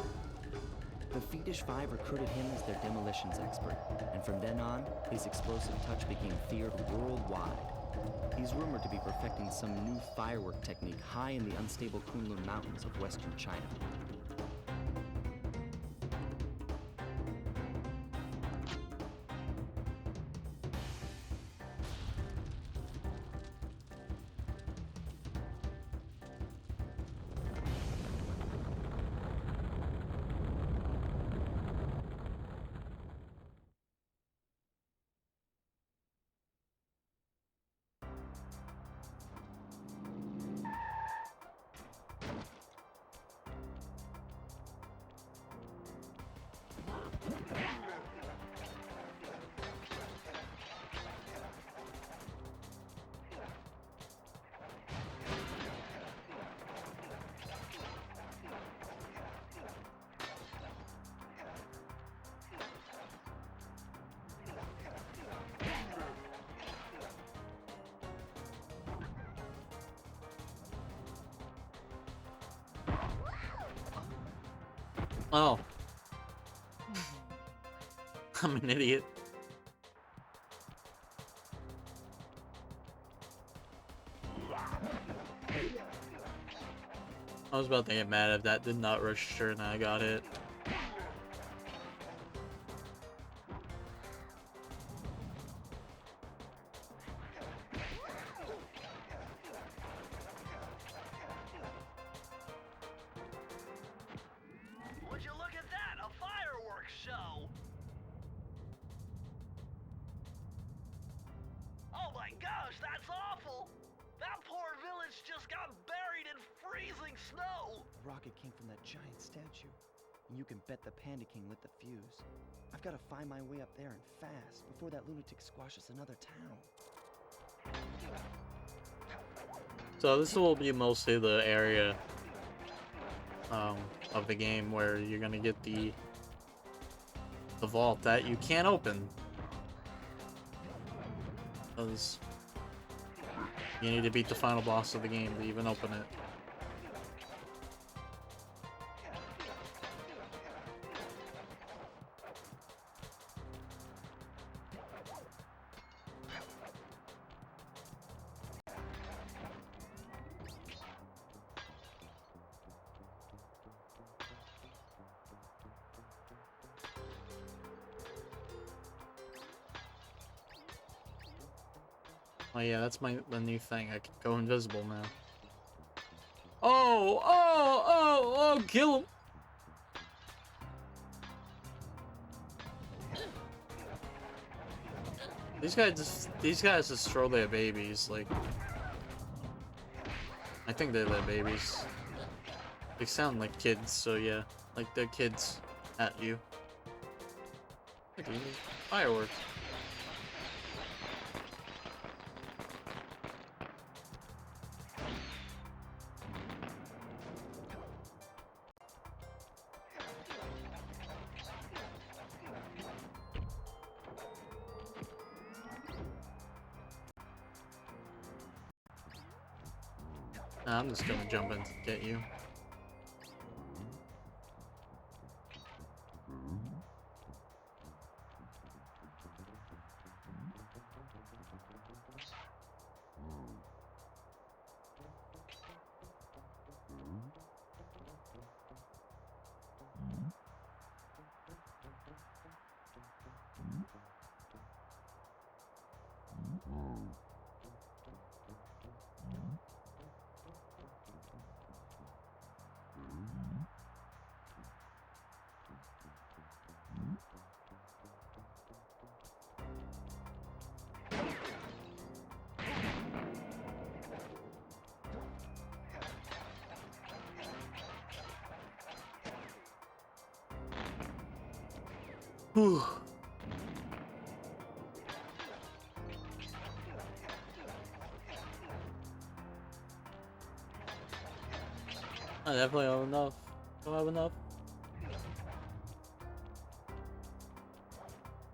The Fiendish Five recruited him as their demolitions expert, and from then on, his explosive touch became feared worldwide. He's rumored to be perfecting some new firework technique high in the unstable Kunlun Mountains of western China. Oh. I'm an idiot. I was about to get mad if that did not register and I got hit. Would you look at that? A fireworks show! Oh my gosh, that's awful! That poor village just got buried in freezing snow! The rocket came from that giant statue, and you can bet the Panda King lit the fuse. I've got to find my way up there and fast before that lunatic squashes another town. So this will be mostly the area of the game where you're gonna get the vault that you can't open. Because you need to beat the final boss of the game to even open it. Oh yeah, that's the new thing. I can go invisible now. Oh, kill him! These guys just throw their babies, like, I think they're their babies. They sound like kids, so yeah, like they're kids at you. Look, fireworks. Nah, I'm just gonna jump in to get you. Whew. I definitely have enough. Don't have enough.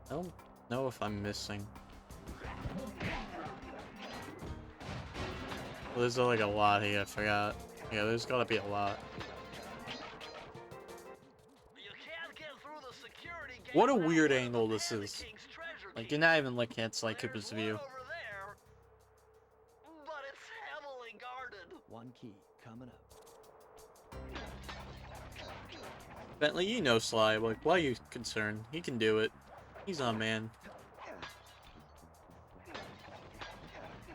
I don't know if I'm missing. Well, there's like a lot here, I forgot. Yeah, there's gotta be a lot. You can't get through the security gate What a without weird one of angle the this Panda is. King's treasure Like, keys. you're not even looking at Sly Cooper's There's view. one over there, but it's heavily guarded. One key coming up. Bentley, you know Sly, like, why are you concerned? He can do it. He's our man.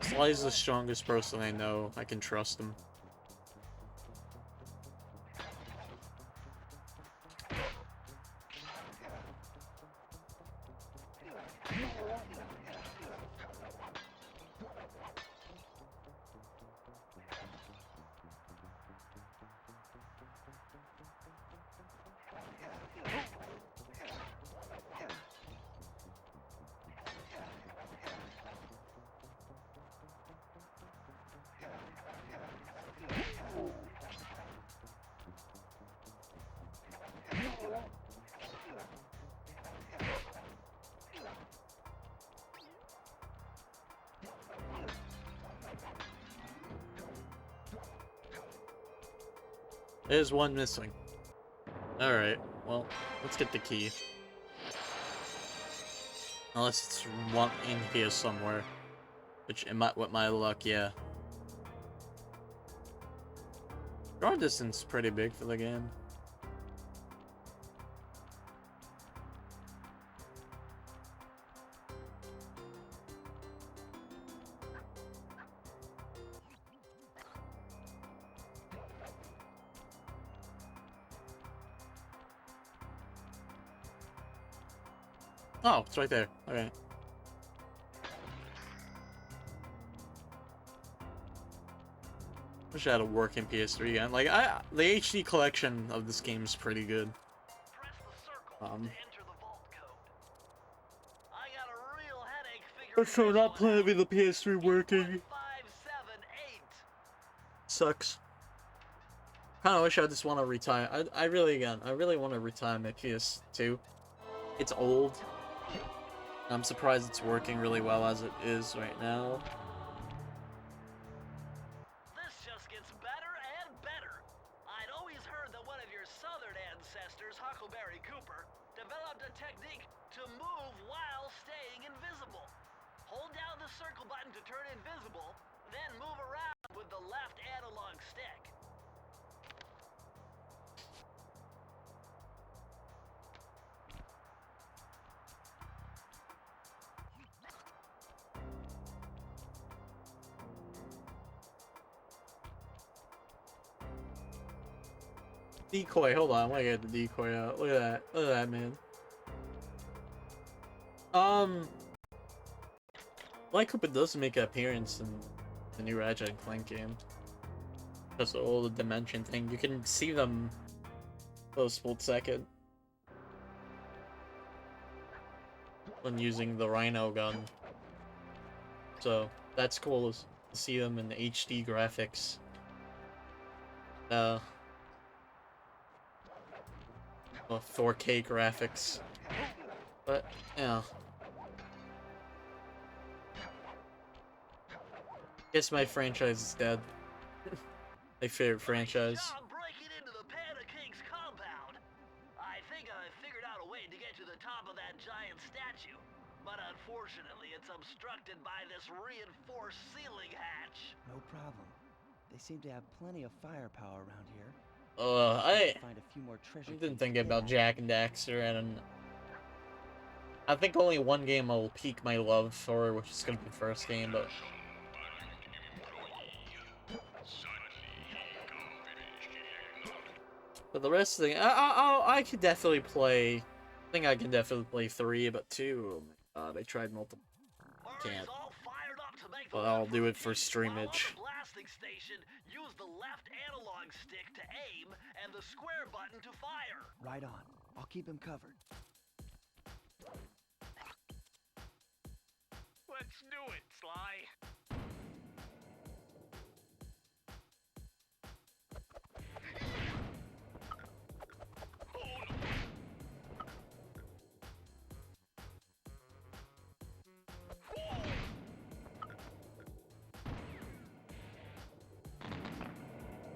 Sly's the strongest person I know. I can trust him. There's one missing. Alright, well, let's get the key. Unless it's one in here somewhere. Which, with my luck, yeah. Draw distance is pretty big for the game. Oh, it's right there. Okay. Wish I had a working PS3 again. Like, the HD collection of this game is pretty good. Press the circle to enter the vault code. I got a real headache figuring So this not one playing out. with the PS3 working. 578. Sucks. Kinda wish I just want to retire. I really want to retire my PS2. It's old. I'm surprised it's working really well as it is right now. This just gets better and better. I'd always heard that one of your southern ancestors, Huckleberry Cooper, developed a technique to move while staying invisible. Hold down the circle button to turn invisible, then move around with the left analog stick. Decoy, hold on, I want to get the decoy out. Look at that, man. Like hope it does make an appearance in the new Ratchet and Clank game. Just all the dimension thing. You can see them for a split second when using the Rhino gun. So that's cool to see them in HD graphics. 4K graphics. But, yeah. Guess my franchise is dead. My favorite franchise. Nice job breaking into the Panda King's compound. I think I figured out a way to get to the top of that giant statue. But unfortunately, it's obstructed by this reinforced ceiling hatch. No problem. They seem to have plenty of firepower around here. I Find a few more treasure didn't keys think to about get Jack and Daxter, and I think only one game will pique my love for, which is gonna be the first game, but the rest of the I could definitely play. I think I can definitely play 3, but 2, oh my god, I tried multiple. Can't. All fired up to make the But I'll left do it rotate. for streamage. While on the blasting station, use the left analog stick to aim and the square button to fire. Right on. I'll keep him covered. Let's do it, Sly.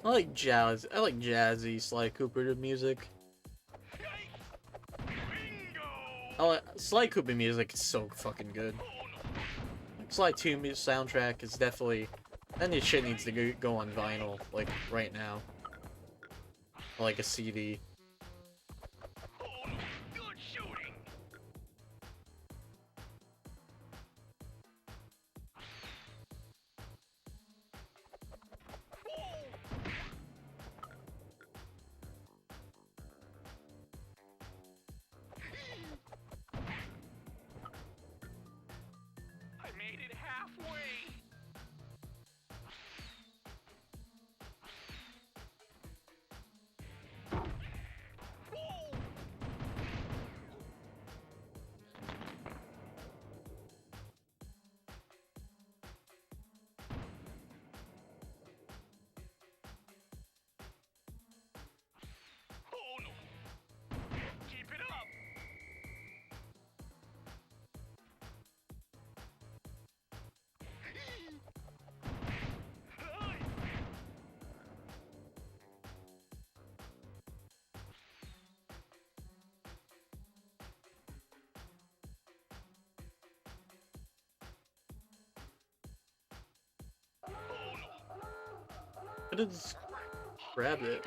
I like jazzy Sly Cooper music. Sly Cooper music is so fucking good. Sly 2 soundtrack is definitely. Then this shit needs to go on vinyl, like right now. Like a CD. Good shooting. I made it halfway. Could have just grabbed it.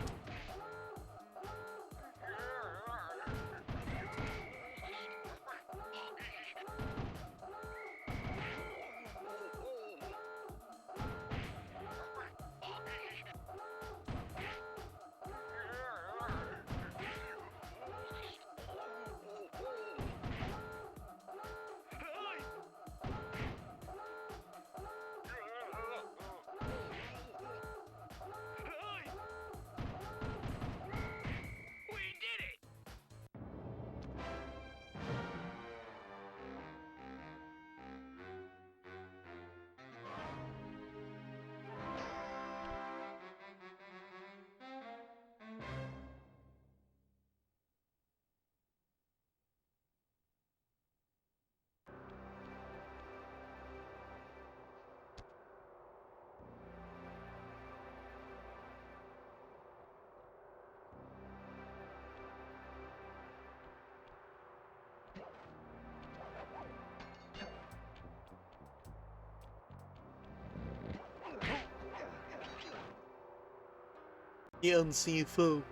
The unseen foe.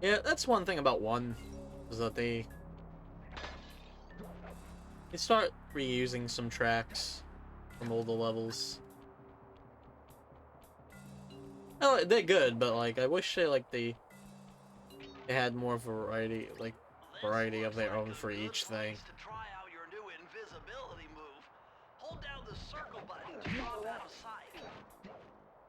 Yeah, that's one thing about 1, is that they start reusing some tracks from older levels. Oh, they're good, but like I wish they had more variety, like variety of their own for each thing. To try out your new invisibility move, hold down the circle button to drop out of sight.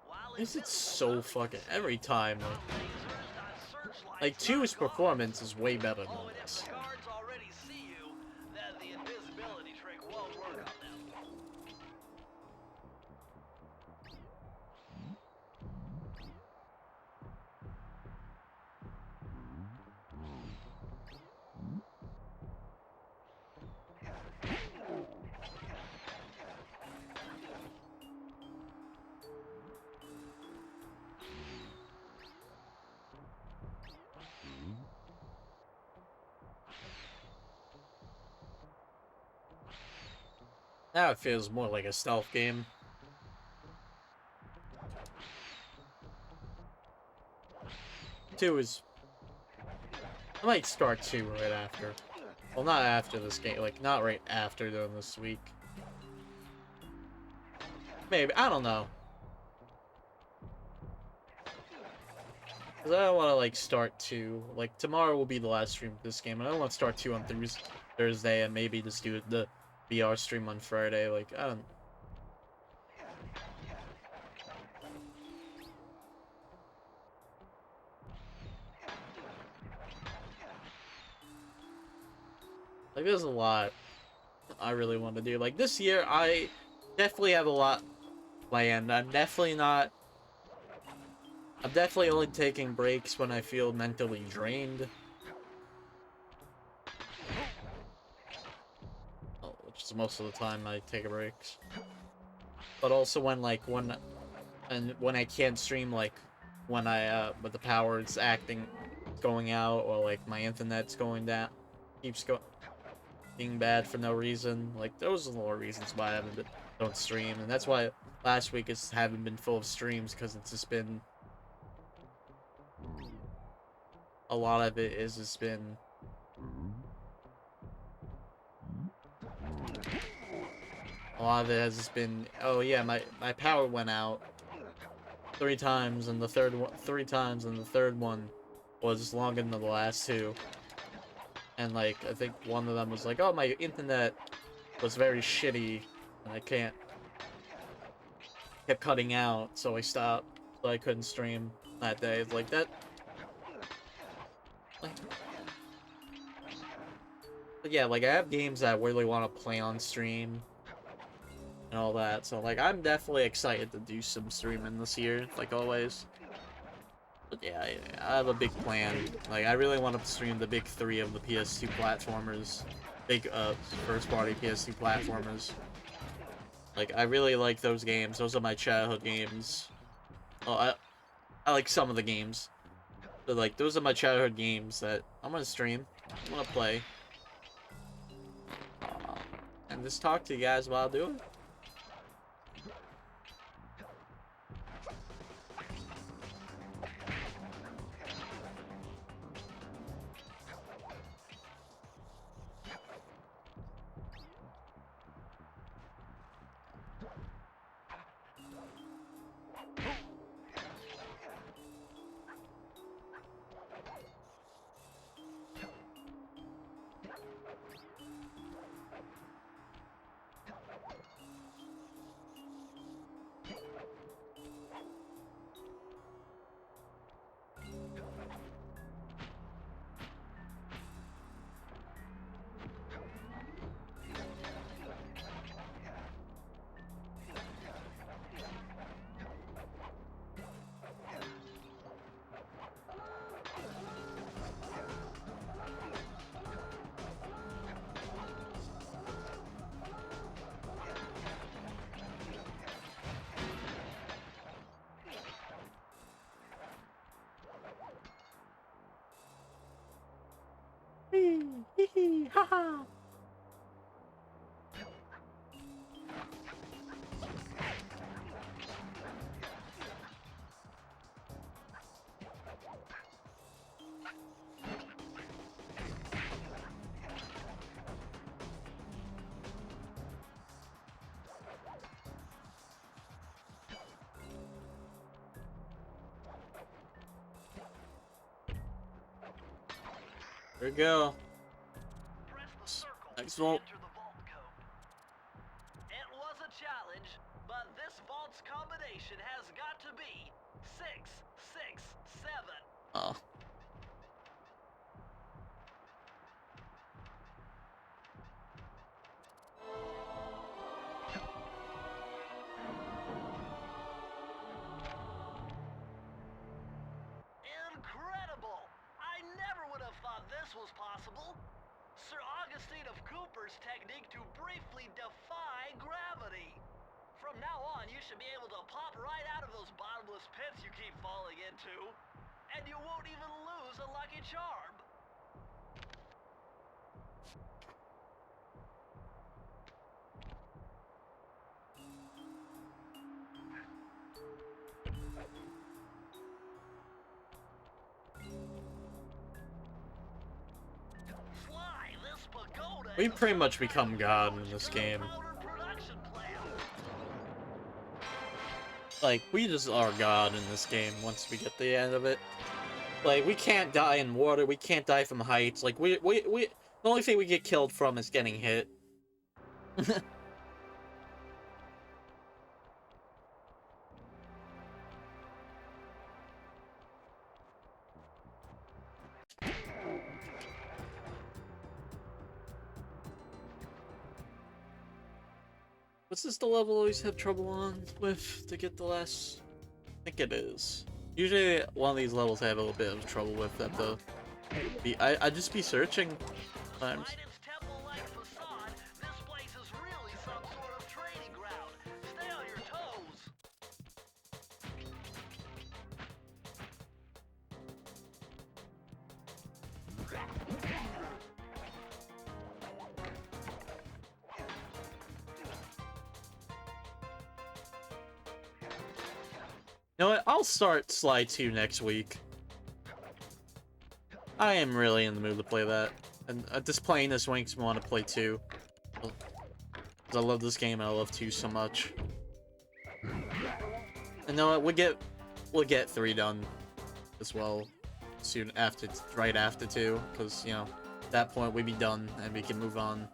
While Is it so invisible fucking every time? lasers, Like 2's performance is way better than Oh, and if this. the guards already see you, then the invisibility trick won't work on them. Now it feels more like a stealth game. Two is... I might start 2 right after. Well, not after this game. Like, not right after doing this week. Maybe. I don't know. Because I don't want to, like, start 2. Like, tomorrow will be the last stream of this game. And I don't want to start 2 on Thursday and maybe just do the VR stream on Friday. Like, I don't... Like, there's a lot I really want to do. Like, this year, I definitely have a lot planned. I'm definitely only taking breaks when I feel mentally drained. Oh, which is most of the time I take breaks. But also when I can't stream, like, when but the power is going out, or like my internet's going down, being bad for no reason. Like, those are the more reasons why I don't stream, and that's why last week haven't been full of streams, because it's just been a lot of it is just been a lot of it has just been, oh yeah, my power went out 3 times, and the third one was longer than the last 2. And, like, I think one of them was like, oh, my internet was very shitty, and I kept cutting out, so I stopped, so I couldn't stream that day. It's like that. Like, but yeah, like, I have games that I really want to play on stream and all that, so, like, I'm definitely excited to do some streaming this year, like always. But yeah, I have a big plan. Like, I really want to stream the big 3 of the PS2 platformers. Big, first-party PS2 platformers. Like, I really like those games. Those are my childhood games. Oh, I like some of the games. But, like, those are my childhood games that I'm gonna stream. I'm gonna play. and just talk to you guys while I do it. Haha. There we go. Press the circle Next to vault. enter the vault code. It was a challenge, but this vault's combination has got to be 667. Oh. Incredible! I never would have thought this was possible. Sir Augustine of Cooper's technique to briefly defy gravity. From now on, you should be able to pop right out of those bottomless pits you keep falling into. And you won't even lose a lucky charm. Fly, this pagoda We is pretty a much become God in huge this game. gunpowder production plant. Like, we just are God in this game once we get the end of it. Like, we can't die in water, we can't die from heights. Like, the only thing we get killed from is getting hit. What's this the level I always have trouble on with to get the last? I think it is. Usually one of these levels I have a little bit of trouble with at the... I just be searching times. Despite its temple-like facade, this place is really some sort of training ground. Stay on your toes. You know what? I'll start Sly 2 next week. I am really in the mood to play that. And just playing this makes me want to play 2. Because I love this game and I love 2 so much. And you know what? We'll get 3 done as well soon after, right after 2. Because, you know, at that point we'd be done and we can move on.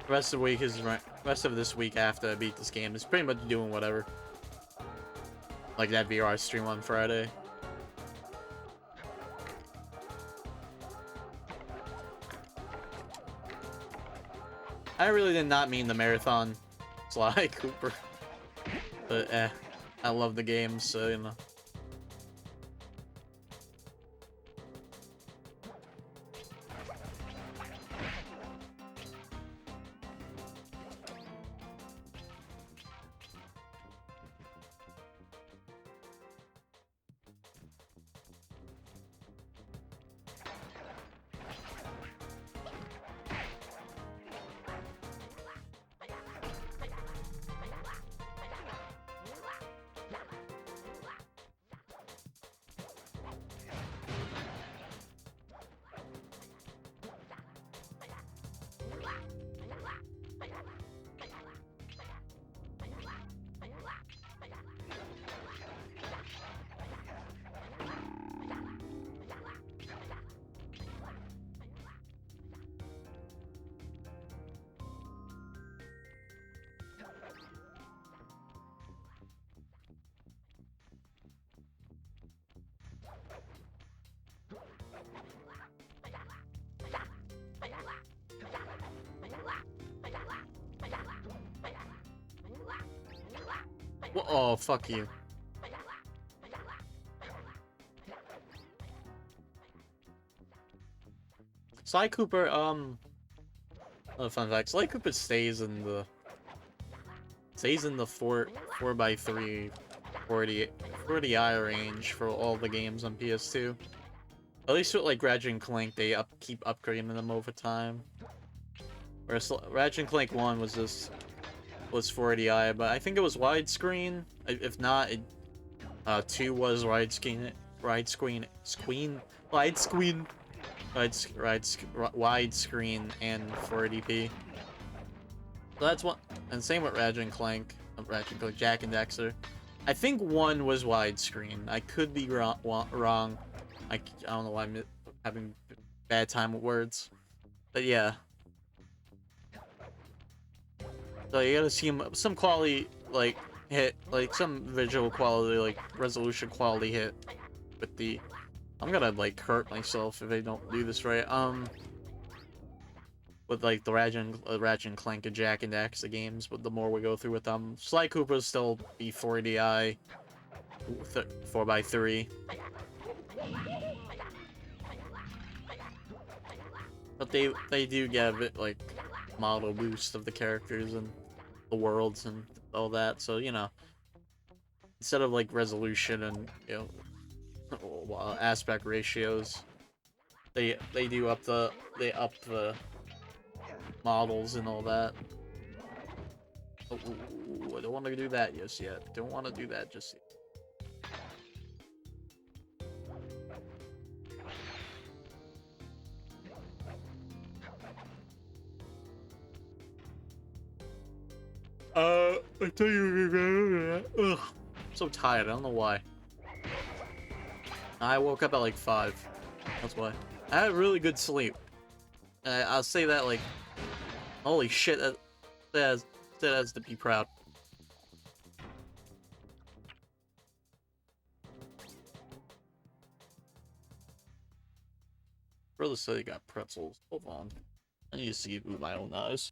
Rest of this week after I beat this game is pretty much doing whatever. Like that VR stream on Friday. I really did not mean the marathon Sly Cooper. But I love the game, so you know. Oh, fuck you. Sly Cooper, fun fact, Sly Cooper stays in the 4x3 40i range for all the games on PS2. At least with like Ratchet and Clank, they keep upgrading them over time. Whereas Ratchet and Clank 1 was 40i, but I think it was widescreen. If not, 2 was widescreen and 480p. So that's one, and same with Ratchet and Clank, Jack and Dexter. I think 1 was widescreen. I could be wrong. I don't know why I'm having bad time with words, but yeah. So you gotta see some quality, like, hit, like, some visual quality, like, resolution quality hit with the... I'm gonna, like, hurt myself if I don't do this right. With, like, the Ratchet and Clank and Jack and Daxter games, but the more we go through with them, Sly Cooper still be 40i, 4x3. But they do get a bit, like, model boost of the characters and the worlds and all that, so, you know, instead of, like, resolution and, you know, aspect ratios, they up the models and all that. Ooh, I don't want to do that just yet. Don't want to do that just yet. I tell you, ugh, I'm so tired. I don't know why. I woke up at like 5. That's why. I had really good sleep. I'll say that, like, holy shit, that has to be proud. Brother said he got pretzels. Hold on. I need to see it with my own eyes.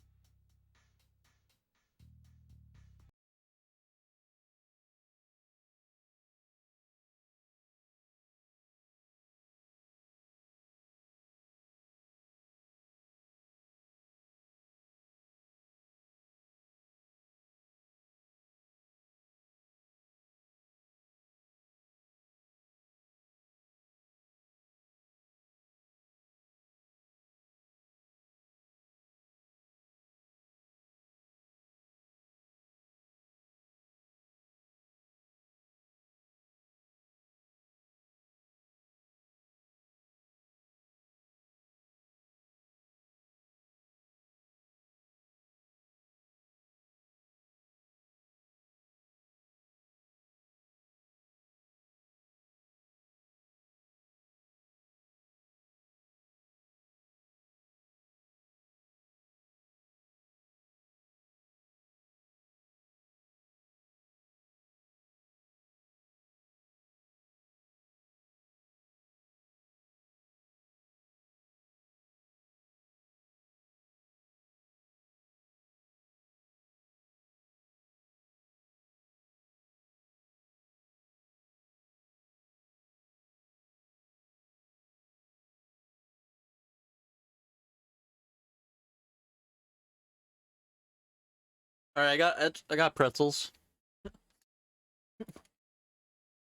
All right, I got pretzels.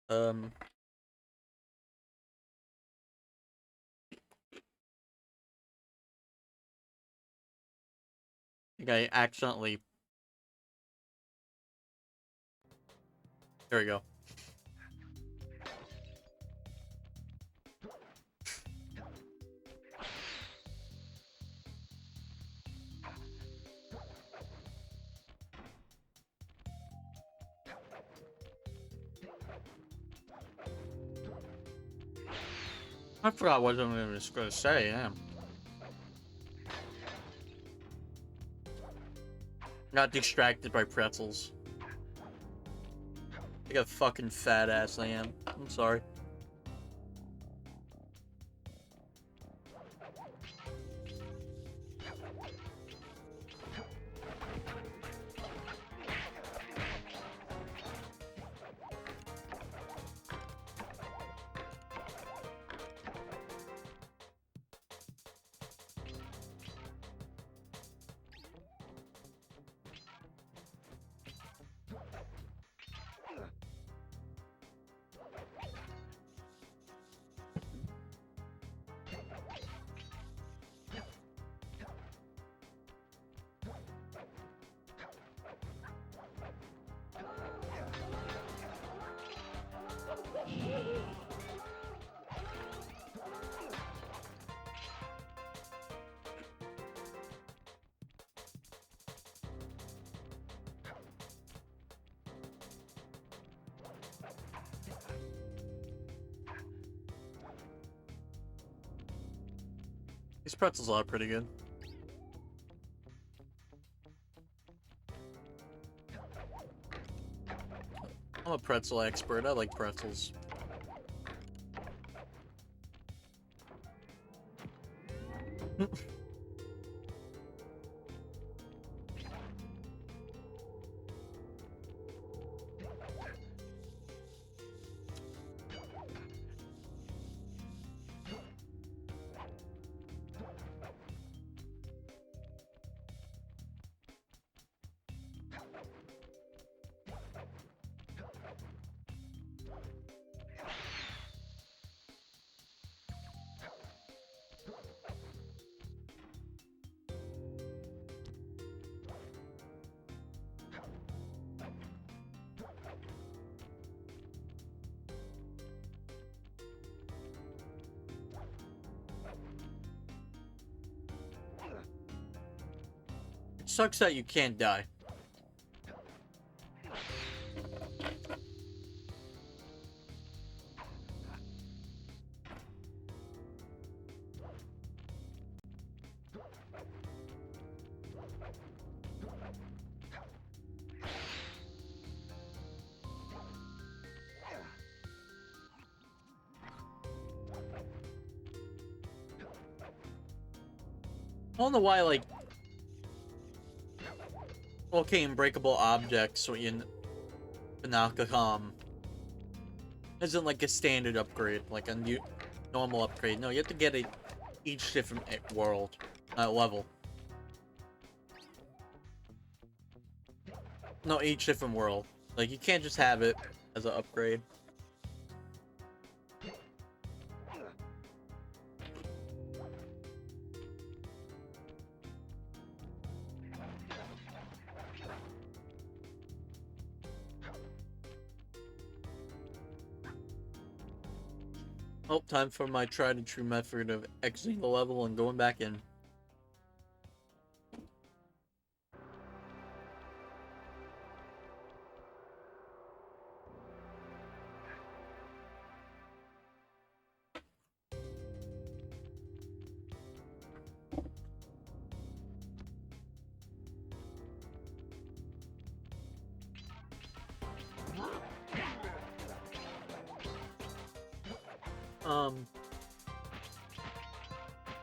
I think I accidentally. There we go. I forgot what I was gonna say. Yeah. Got distracted by pretzels. Like a fucking fat ass I am. I'm sorry. These pretzels are pretty good. I'm a pretzel expert. I like pretzels. It sucks that you can't die. I don't know why, like, okay, unbreakable objects, what you Panakacom isn't like a standard upgrade, like a new normal upgrade. No, you have to get each different world, level. No, each different world. Like, you can't just have it as an upgrade. Oh, time for my tried and true method of exiting the level and going back in.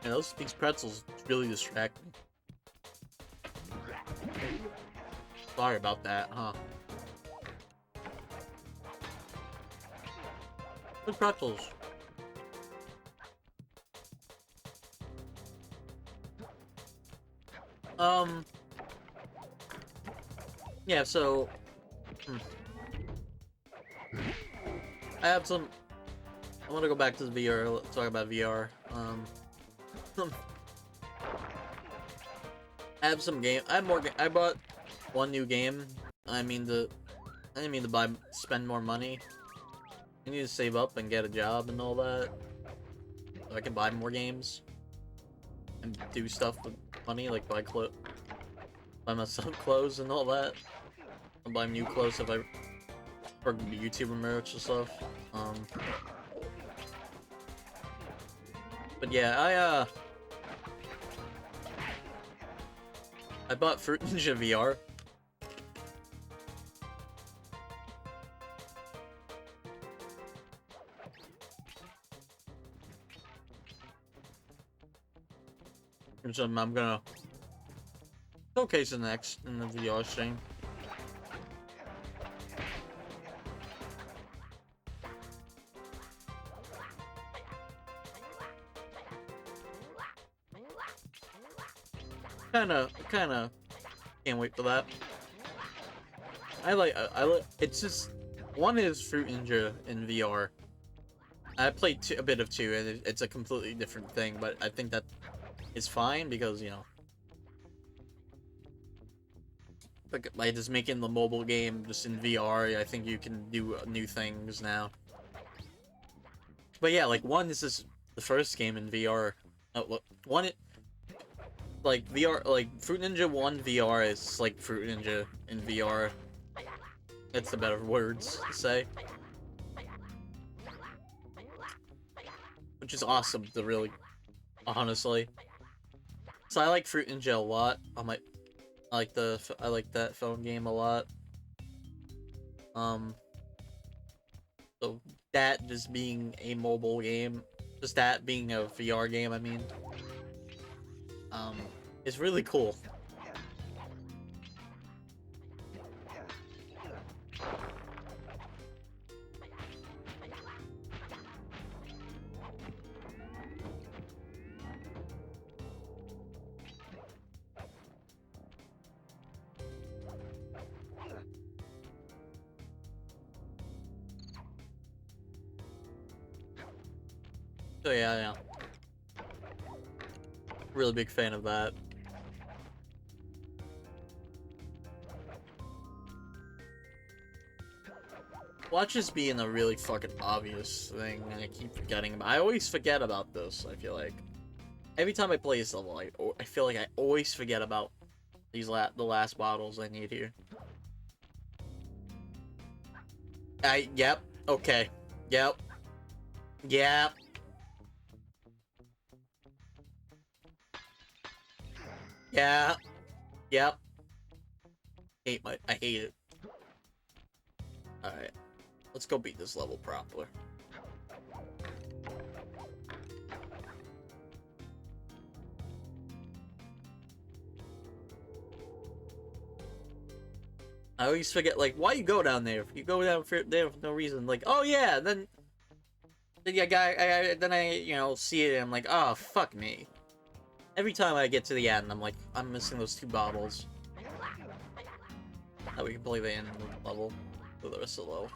Yeah, these pretzels really distract me. Sorry about that, huh? Good pretzels. Yeah, so... I have some... I want to go back to the VR, let's talk about VR. I have some game. I have more. I bought one new game. I didn't mean to spend more money. I need to save up and get a job and all that, so I can buy more games and do stuff with money, like buy myself clothes and all that. I'll buy new clothes if I or YouTuber merch and stuff. But yeah, I bought Fruit Ninja VR. Which I'm gonna showcase it next in the VR stream. Kinda can't wait for that. I like it's just one is Fruit Ninja in VR. I played a bit of 2 and it's a completely different thing, but I think that is fine because, you know, like just making the mobile game just in VR, I think you can do new things now. But yeah, like one, this is the first game in VR. Oh, look, one, like VR, like Fruit Ninja 1 VR is like Fruit Ninja in VR. That's the better words to say. Which is awesome to really, honestly. So I like Fruit Ninja a lot. I like that phone game a lot. So that just being a mobile game, just that being a VR game, I mean, is really cool. So yeah. Really big fan of that. Watches being a really fucking obvious thing, and I keep forgetting about. I always forget about this, I feel like. Every time I play this level, I feel like I always forget about these the last bottles I need here. Yep, okay. Yep. Yep. Yeah. Yep. I hate it. Alright. Let's go beat this level properly. I always forget, like, why you go down there? You go down there for no reason. Like, oh yeah, then I you know, see it and I'm like, oh, fuck me. Every time I get to the end, I'm like, I'm missing those 2 bottles. Now we can play the end of the level for the rest of the level.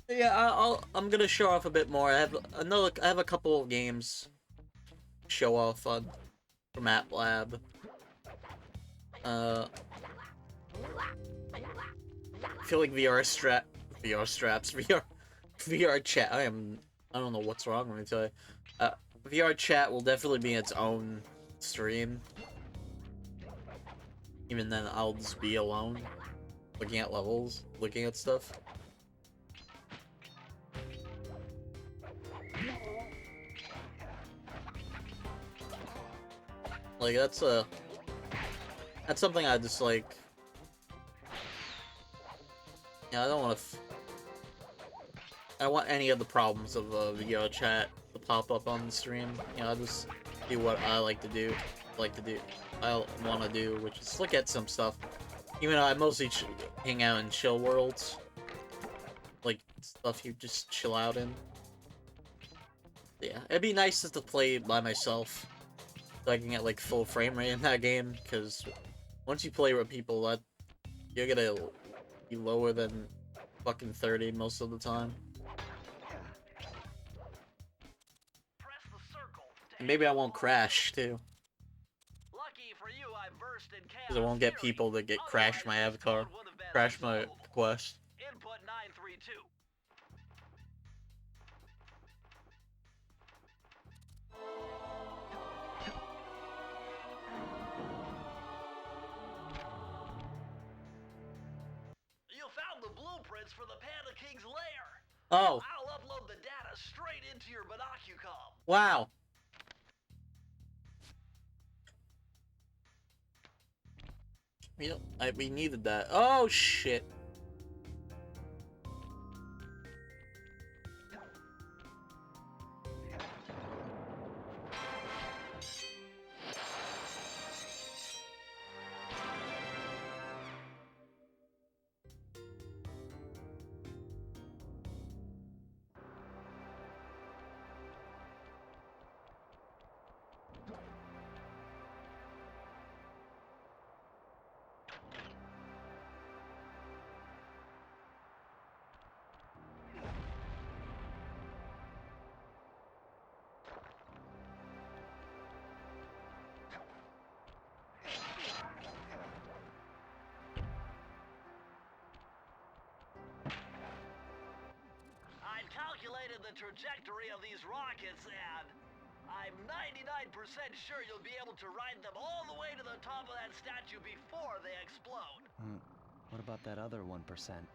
Yeah, I'm gonna show off a bit more. I have a couple of games to show off on from App Lab. I feel like VR chat. I don't know what's wrong with me today. VR chat will definitely be its own stream. Even then, I'll just be alone, looking at levels, looking at stuff. Like that's something I just like. Yeah, I don't want to. I don't want any of the problems of video chat to pop up on the stream. You know, I just do what I like to do. I want to do, which is look at some stuff. Even though I mostly hang out in chill worlds, like stuff you just chill out in. Yeah, it'd be nice just to play by myself, so I can get like full frame rate in that game. Because once you play with people, that you're gonna be lower than fucking 30 most of the time. And maybe I won't crash too. Because I won't get people that crash my avatar, crash my quest. Input 932. You found the blueprints for the Panda King's lair. Oh. I'll upload the data straight into your Binocucom. Wow. We needed that. Oh shit. the trajectory of these rockets, and I'm 99% sure you'll be able to ride them all the way to the top of that statue before they explode. What about that other 1%?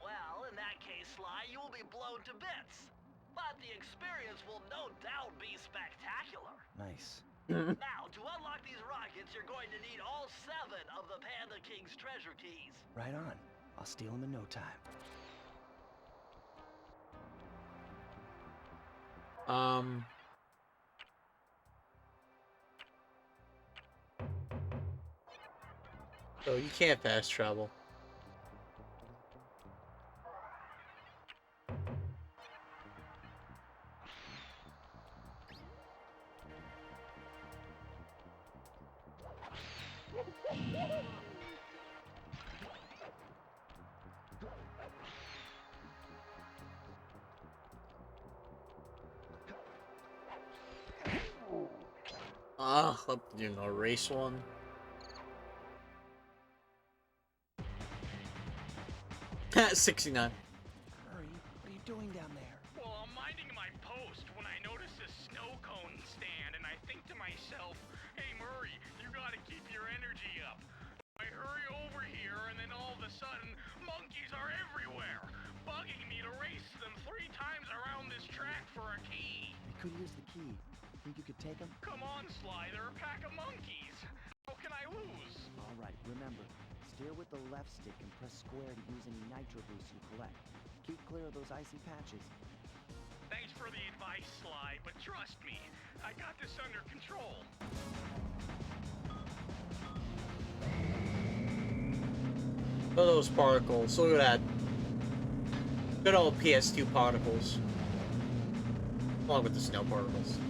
Well, in that case, Sly, you will be blown to bits. But the experience will no doubt be spectacular. Nice. Now, to unlock these rockets, you're going to need all 7 of the Panda King's treasure keys. Right on. I'll steal them in no time. So you can't fast travel. You know, race one. At 69. Hurry, what are you doing down there? Well, I'm minding my post when I notice a snow cone stand, and I think to myself, hey Murray, you gotta keep your energy up. I hurry over here, and then all of a sudden, monkeys are everywhere, bugging me to race them 3 times around this track for a key. We could use the key. Think you could take them? Come on, Sly, they're a pack of monkeys. How can I lose? All right, remember, steer with the left stick and press square to use any nitro boost you collect. Keep clear of those icy patches. Thanks for the advice, Sly, but trust me, I got this under control. Look at those particles. Look at that. Good old PS2 particles. Along with the snow particles.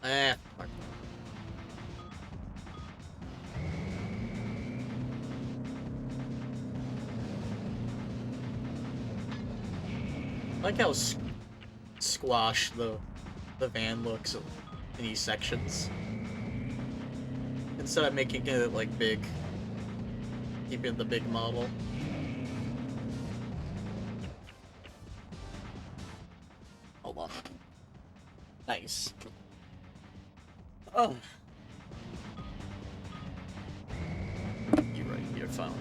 Fuck. I like how squashed the van looks in these sections. Instead of making it like big. Keeping the big model. Hold on. Nice. Oh. You're right, you're fine.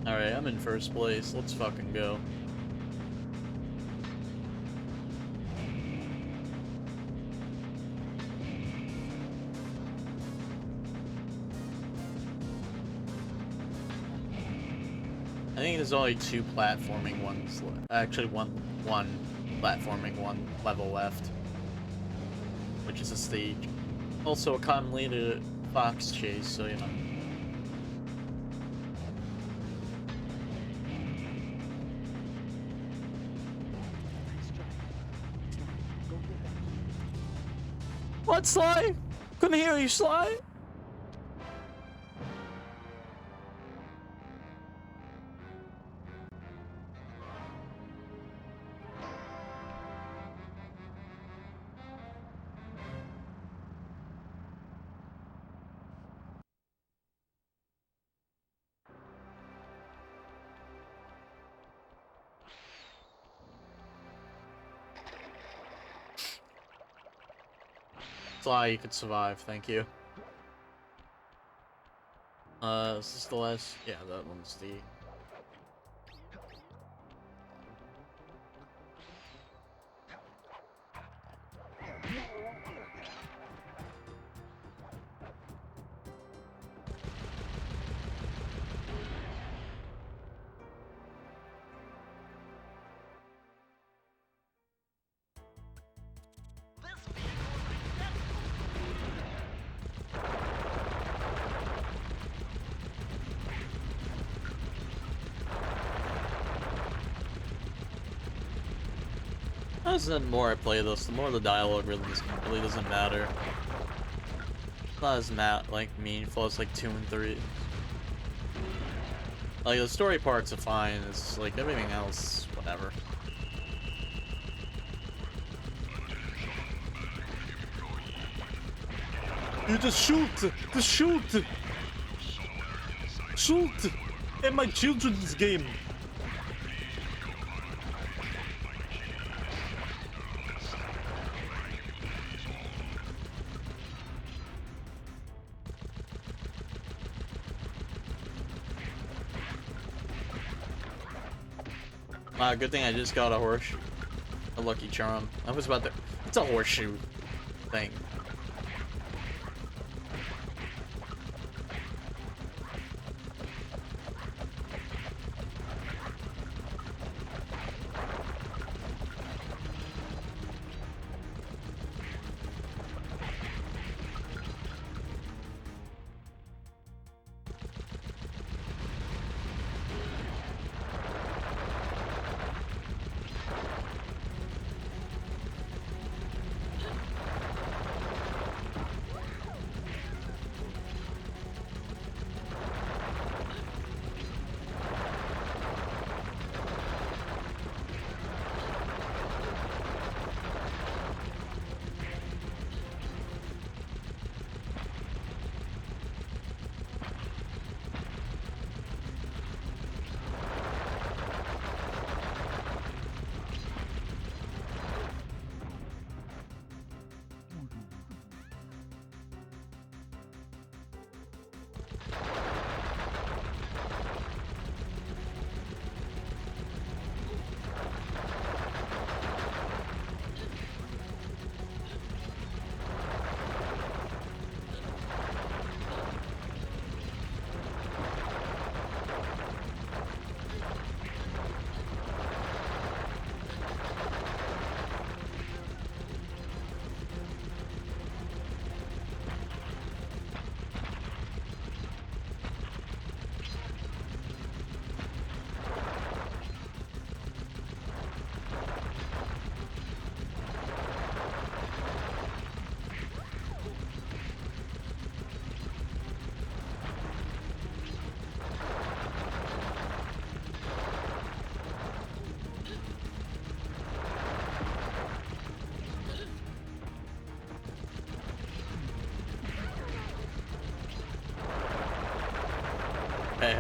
Alright, I'm in first place. Let's fucking go. I think there's only 2 platforming ones. Actually, one platforming one level left, which is a stage. Also, a convoluted fox chase, so you know. What, Sly? Couldn't hear you, Sly. Sly, you could survive, thank you. Is this the last? Yeah, that one's the... The more I play this, the more the dialogue really doesn't matter. It's not as meaningful as like 2 and 3. Like the story parts are fine. It's like everything else, whatever. You just shoot, shoot at my children's game. Wow, good thing I just got a horseshoe. A lucky charm. I was about to... It's a horseshoe thing.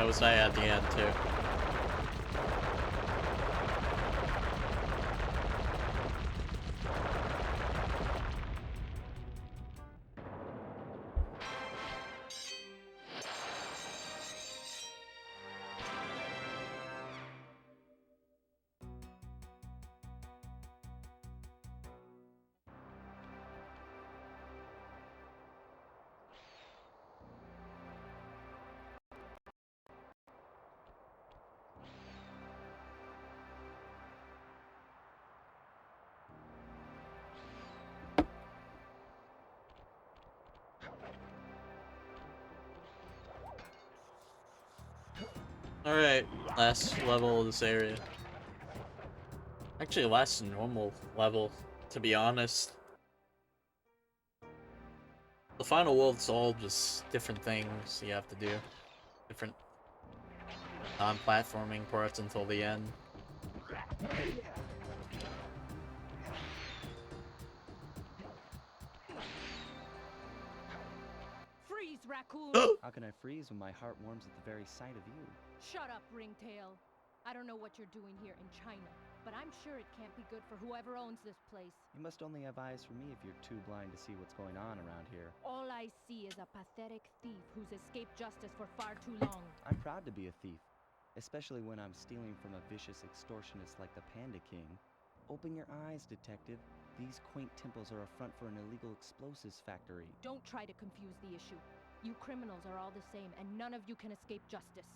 was I at the end too. Alright, last level of this area. Actually, last normal level, to be honest. The final world's all just different things you have to do. Different non-platforming parts until the end. Freeze, raccoon! How can I freeze when my heart warms at the very sight of you? Shut up, ringtail. I don't know what you're doing here in China, but I'm sure it can't be good for whoever owns this place. You must only have eyes for me if you're too blind to see what's going on around here. All I see is a pathetic thief who's escaped justice for far too long. I'm proud to be a thief, especially when I'm stealing from a vicious extortionist like the Panda King. Open your eyes, detective. These quaint temples are a front for an illegal explosives factory. Don't try to confuse the issue. You criminals are all the same, and none of you can escape justice.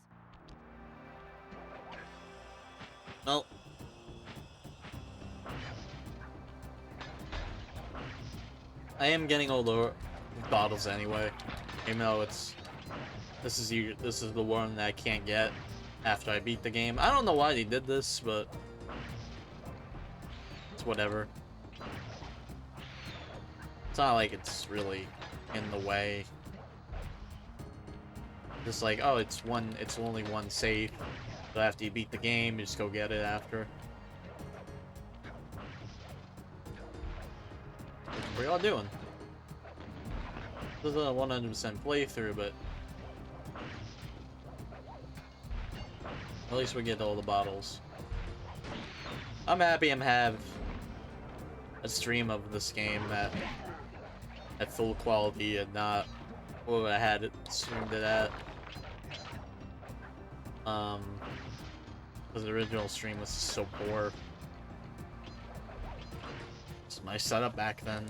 Well. I am getting all the bottles anyway, even though this is the one that I can't get after I beat the game. I don't know why they did this, but it's whatever. It's not like it's really in the way. Just like, oh, it's only one save. So after you beat the game, you just go get it after. What y'all doing? This is a 100% playthrough, but at least we get all the bottles. I'm happy I'm have a stream of this game at full quality and not what I had it streamed it at. Because the original stream was so poor. It's my setup back then.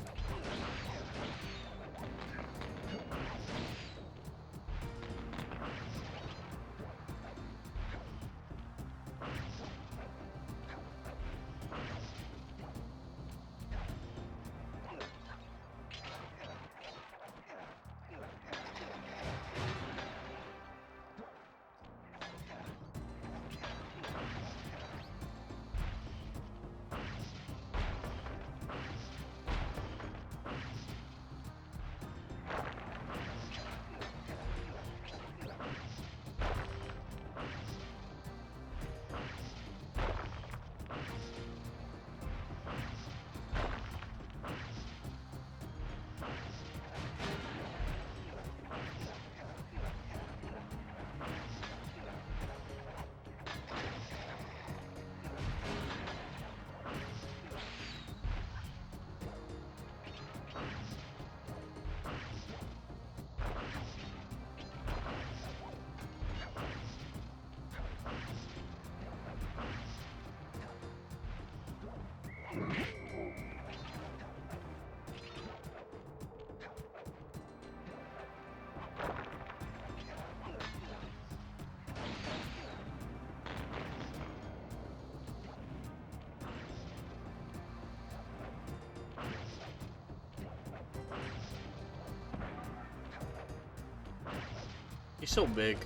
He's so big.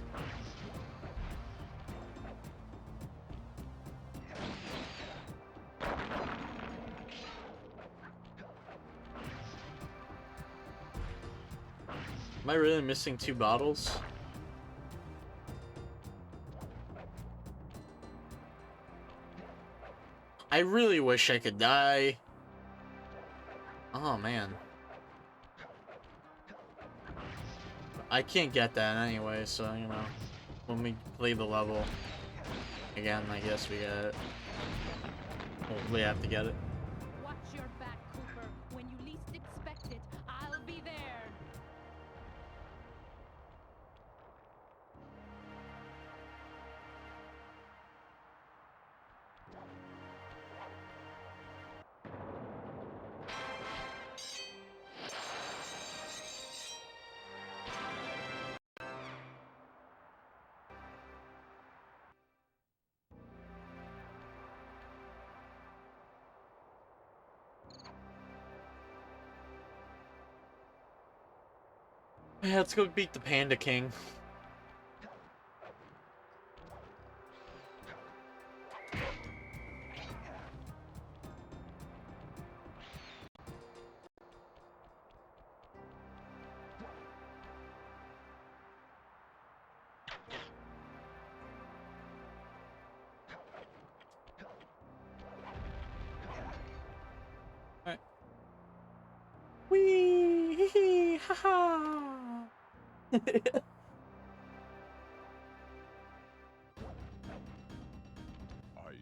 Am I really missing 2 bottles? I really wish I could die. Oh man. I can't get that anyway, so you know. when we play the level again, I guess we got it. Well, we have to get it. Watch your back, Cooper. When you least expect it, I'll be there. Yeah, let's go beat the Panda King. Alright. Wee hee hee ha ha. I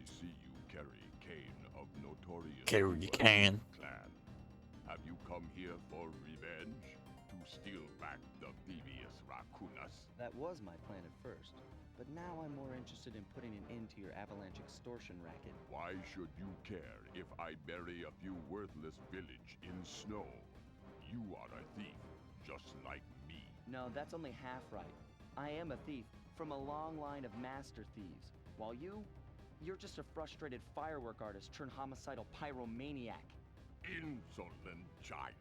see you carry Kane of notorious Carry Kane. clan. Have you come here for revenge? To steal back the Thievius Raccoonus? That was my plan at first, but now I'm more interested in putting an end to your avalanche extortion racket. Why should you care if I bury a few worthless village in snow? You are a thief, just like me. No, that's only half right. I am a thief from a long line of master thieves, while you're just a frustrated firework artist turned homicidal pyromaniac. Insolent child.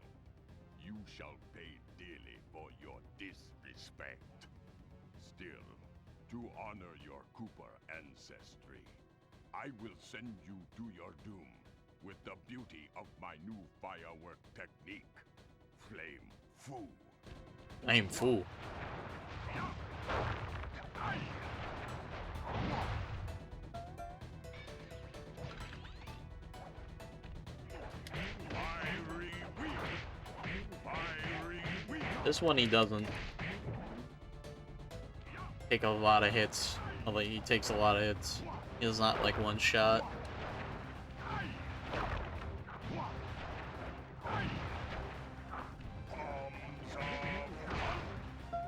You shall pay dearly for your disrespect. Still, to honor your Cooper ancestry, I will send you to your doom with the beauty of my new firework technique. Flame Fu. I am fool. Fiery wheel. Fiery wheel. This one he doesn't take a lot of hits. Although he takes a lot of hits. He does not like one shot.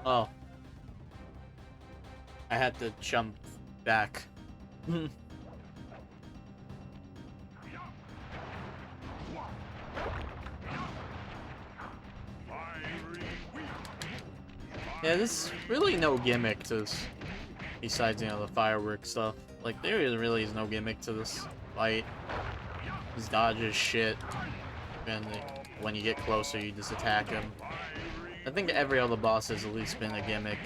Oh. I had to jump back. Yeah, there's really no gimmick to this. Besides, you know, the fireworks stuff. Like, there really is no gimmick to this fight. Just dodges shit. And when you get closer, you just attack him. I think every other boss has at least been a gimmick.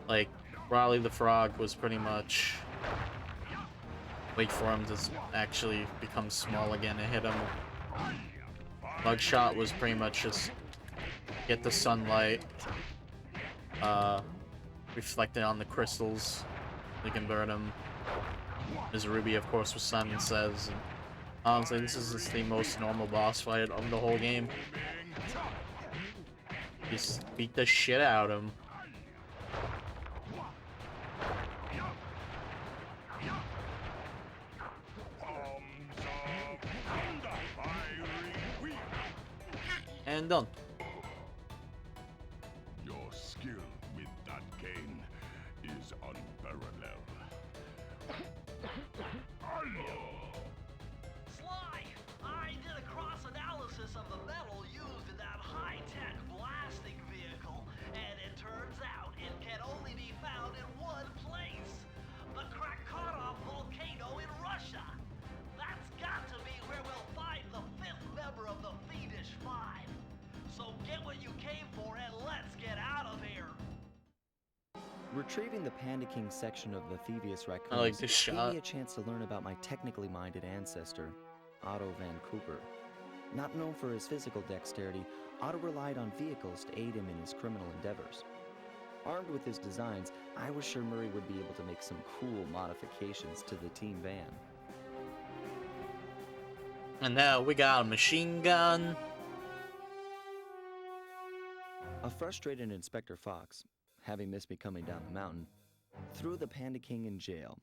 Like, Raleigh the Frog was pretty much... wait for him to actually become small again and hit him. Mugshot was pretty much just get the sunlight, reflected on the crystals to convert them. There's Ruby, of course, what Simon says. And honestly, this is just the most normal boss fight of the whole game. Just beat the shit out of him. And done. Your skill with that cane is unparalleled. Sly, I did a cross-analysis of the metal used in that high-tech blasting vehicle, and it turns out it can only be found in one place. The Krakatoa volcano in Russia. That's got to be where we'll find the fifth member of the Fiendish Five. So get what you came for and let's get out of here. Retrieving the Panda King section of the Thievius Raccoonus I like this gave shot. me a chance to learn about my technically minded ancestor, Otto Van Cooper. Not known for his physical dexterity, Otto relied on vehicles to aid him in his criminal endeavors. Armed with his designs, I was sure Murray would be able to make some cool modifications to the team van. And now we got a machine gun. A frustrated Inspector Fox, having missed me coming down the mountain, threw the Panda King in jail,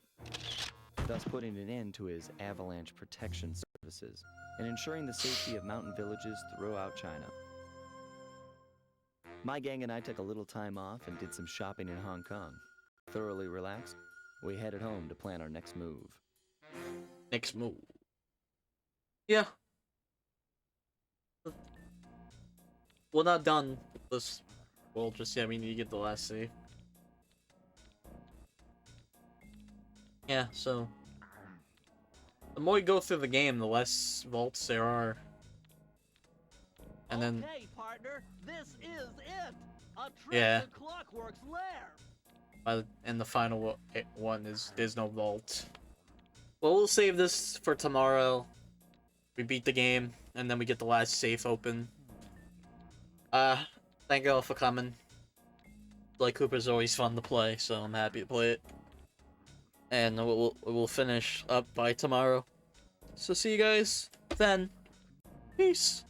thus putting an end to his avalanche protection services and ensuring the safety of mountain villages throughout China. My gang and I took a little time off and did some shopping in Hong Kong. Thoroughly relaxed, we headed home to plan our next move. Next move. Yeah. We're not done with this world just yet. We need to get the last save. Yeah, so the more you go through the game, the less vaults there are. And then Okay, partner, this is it. A trip Yeah. to Clockwork's lair. and the final one is there's no vault. Well, we'll save this for tomorrow. We beat the game, and then we get the last safe open. Thank you all for coming. Like Cooper's always fun to play, so I'm happy to play it. And we'll finish up by tomorrow. So see you guys then. Peace.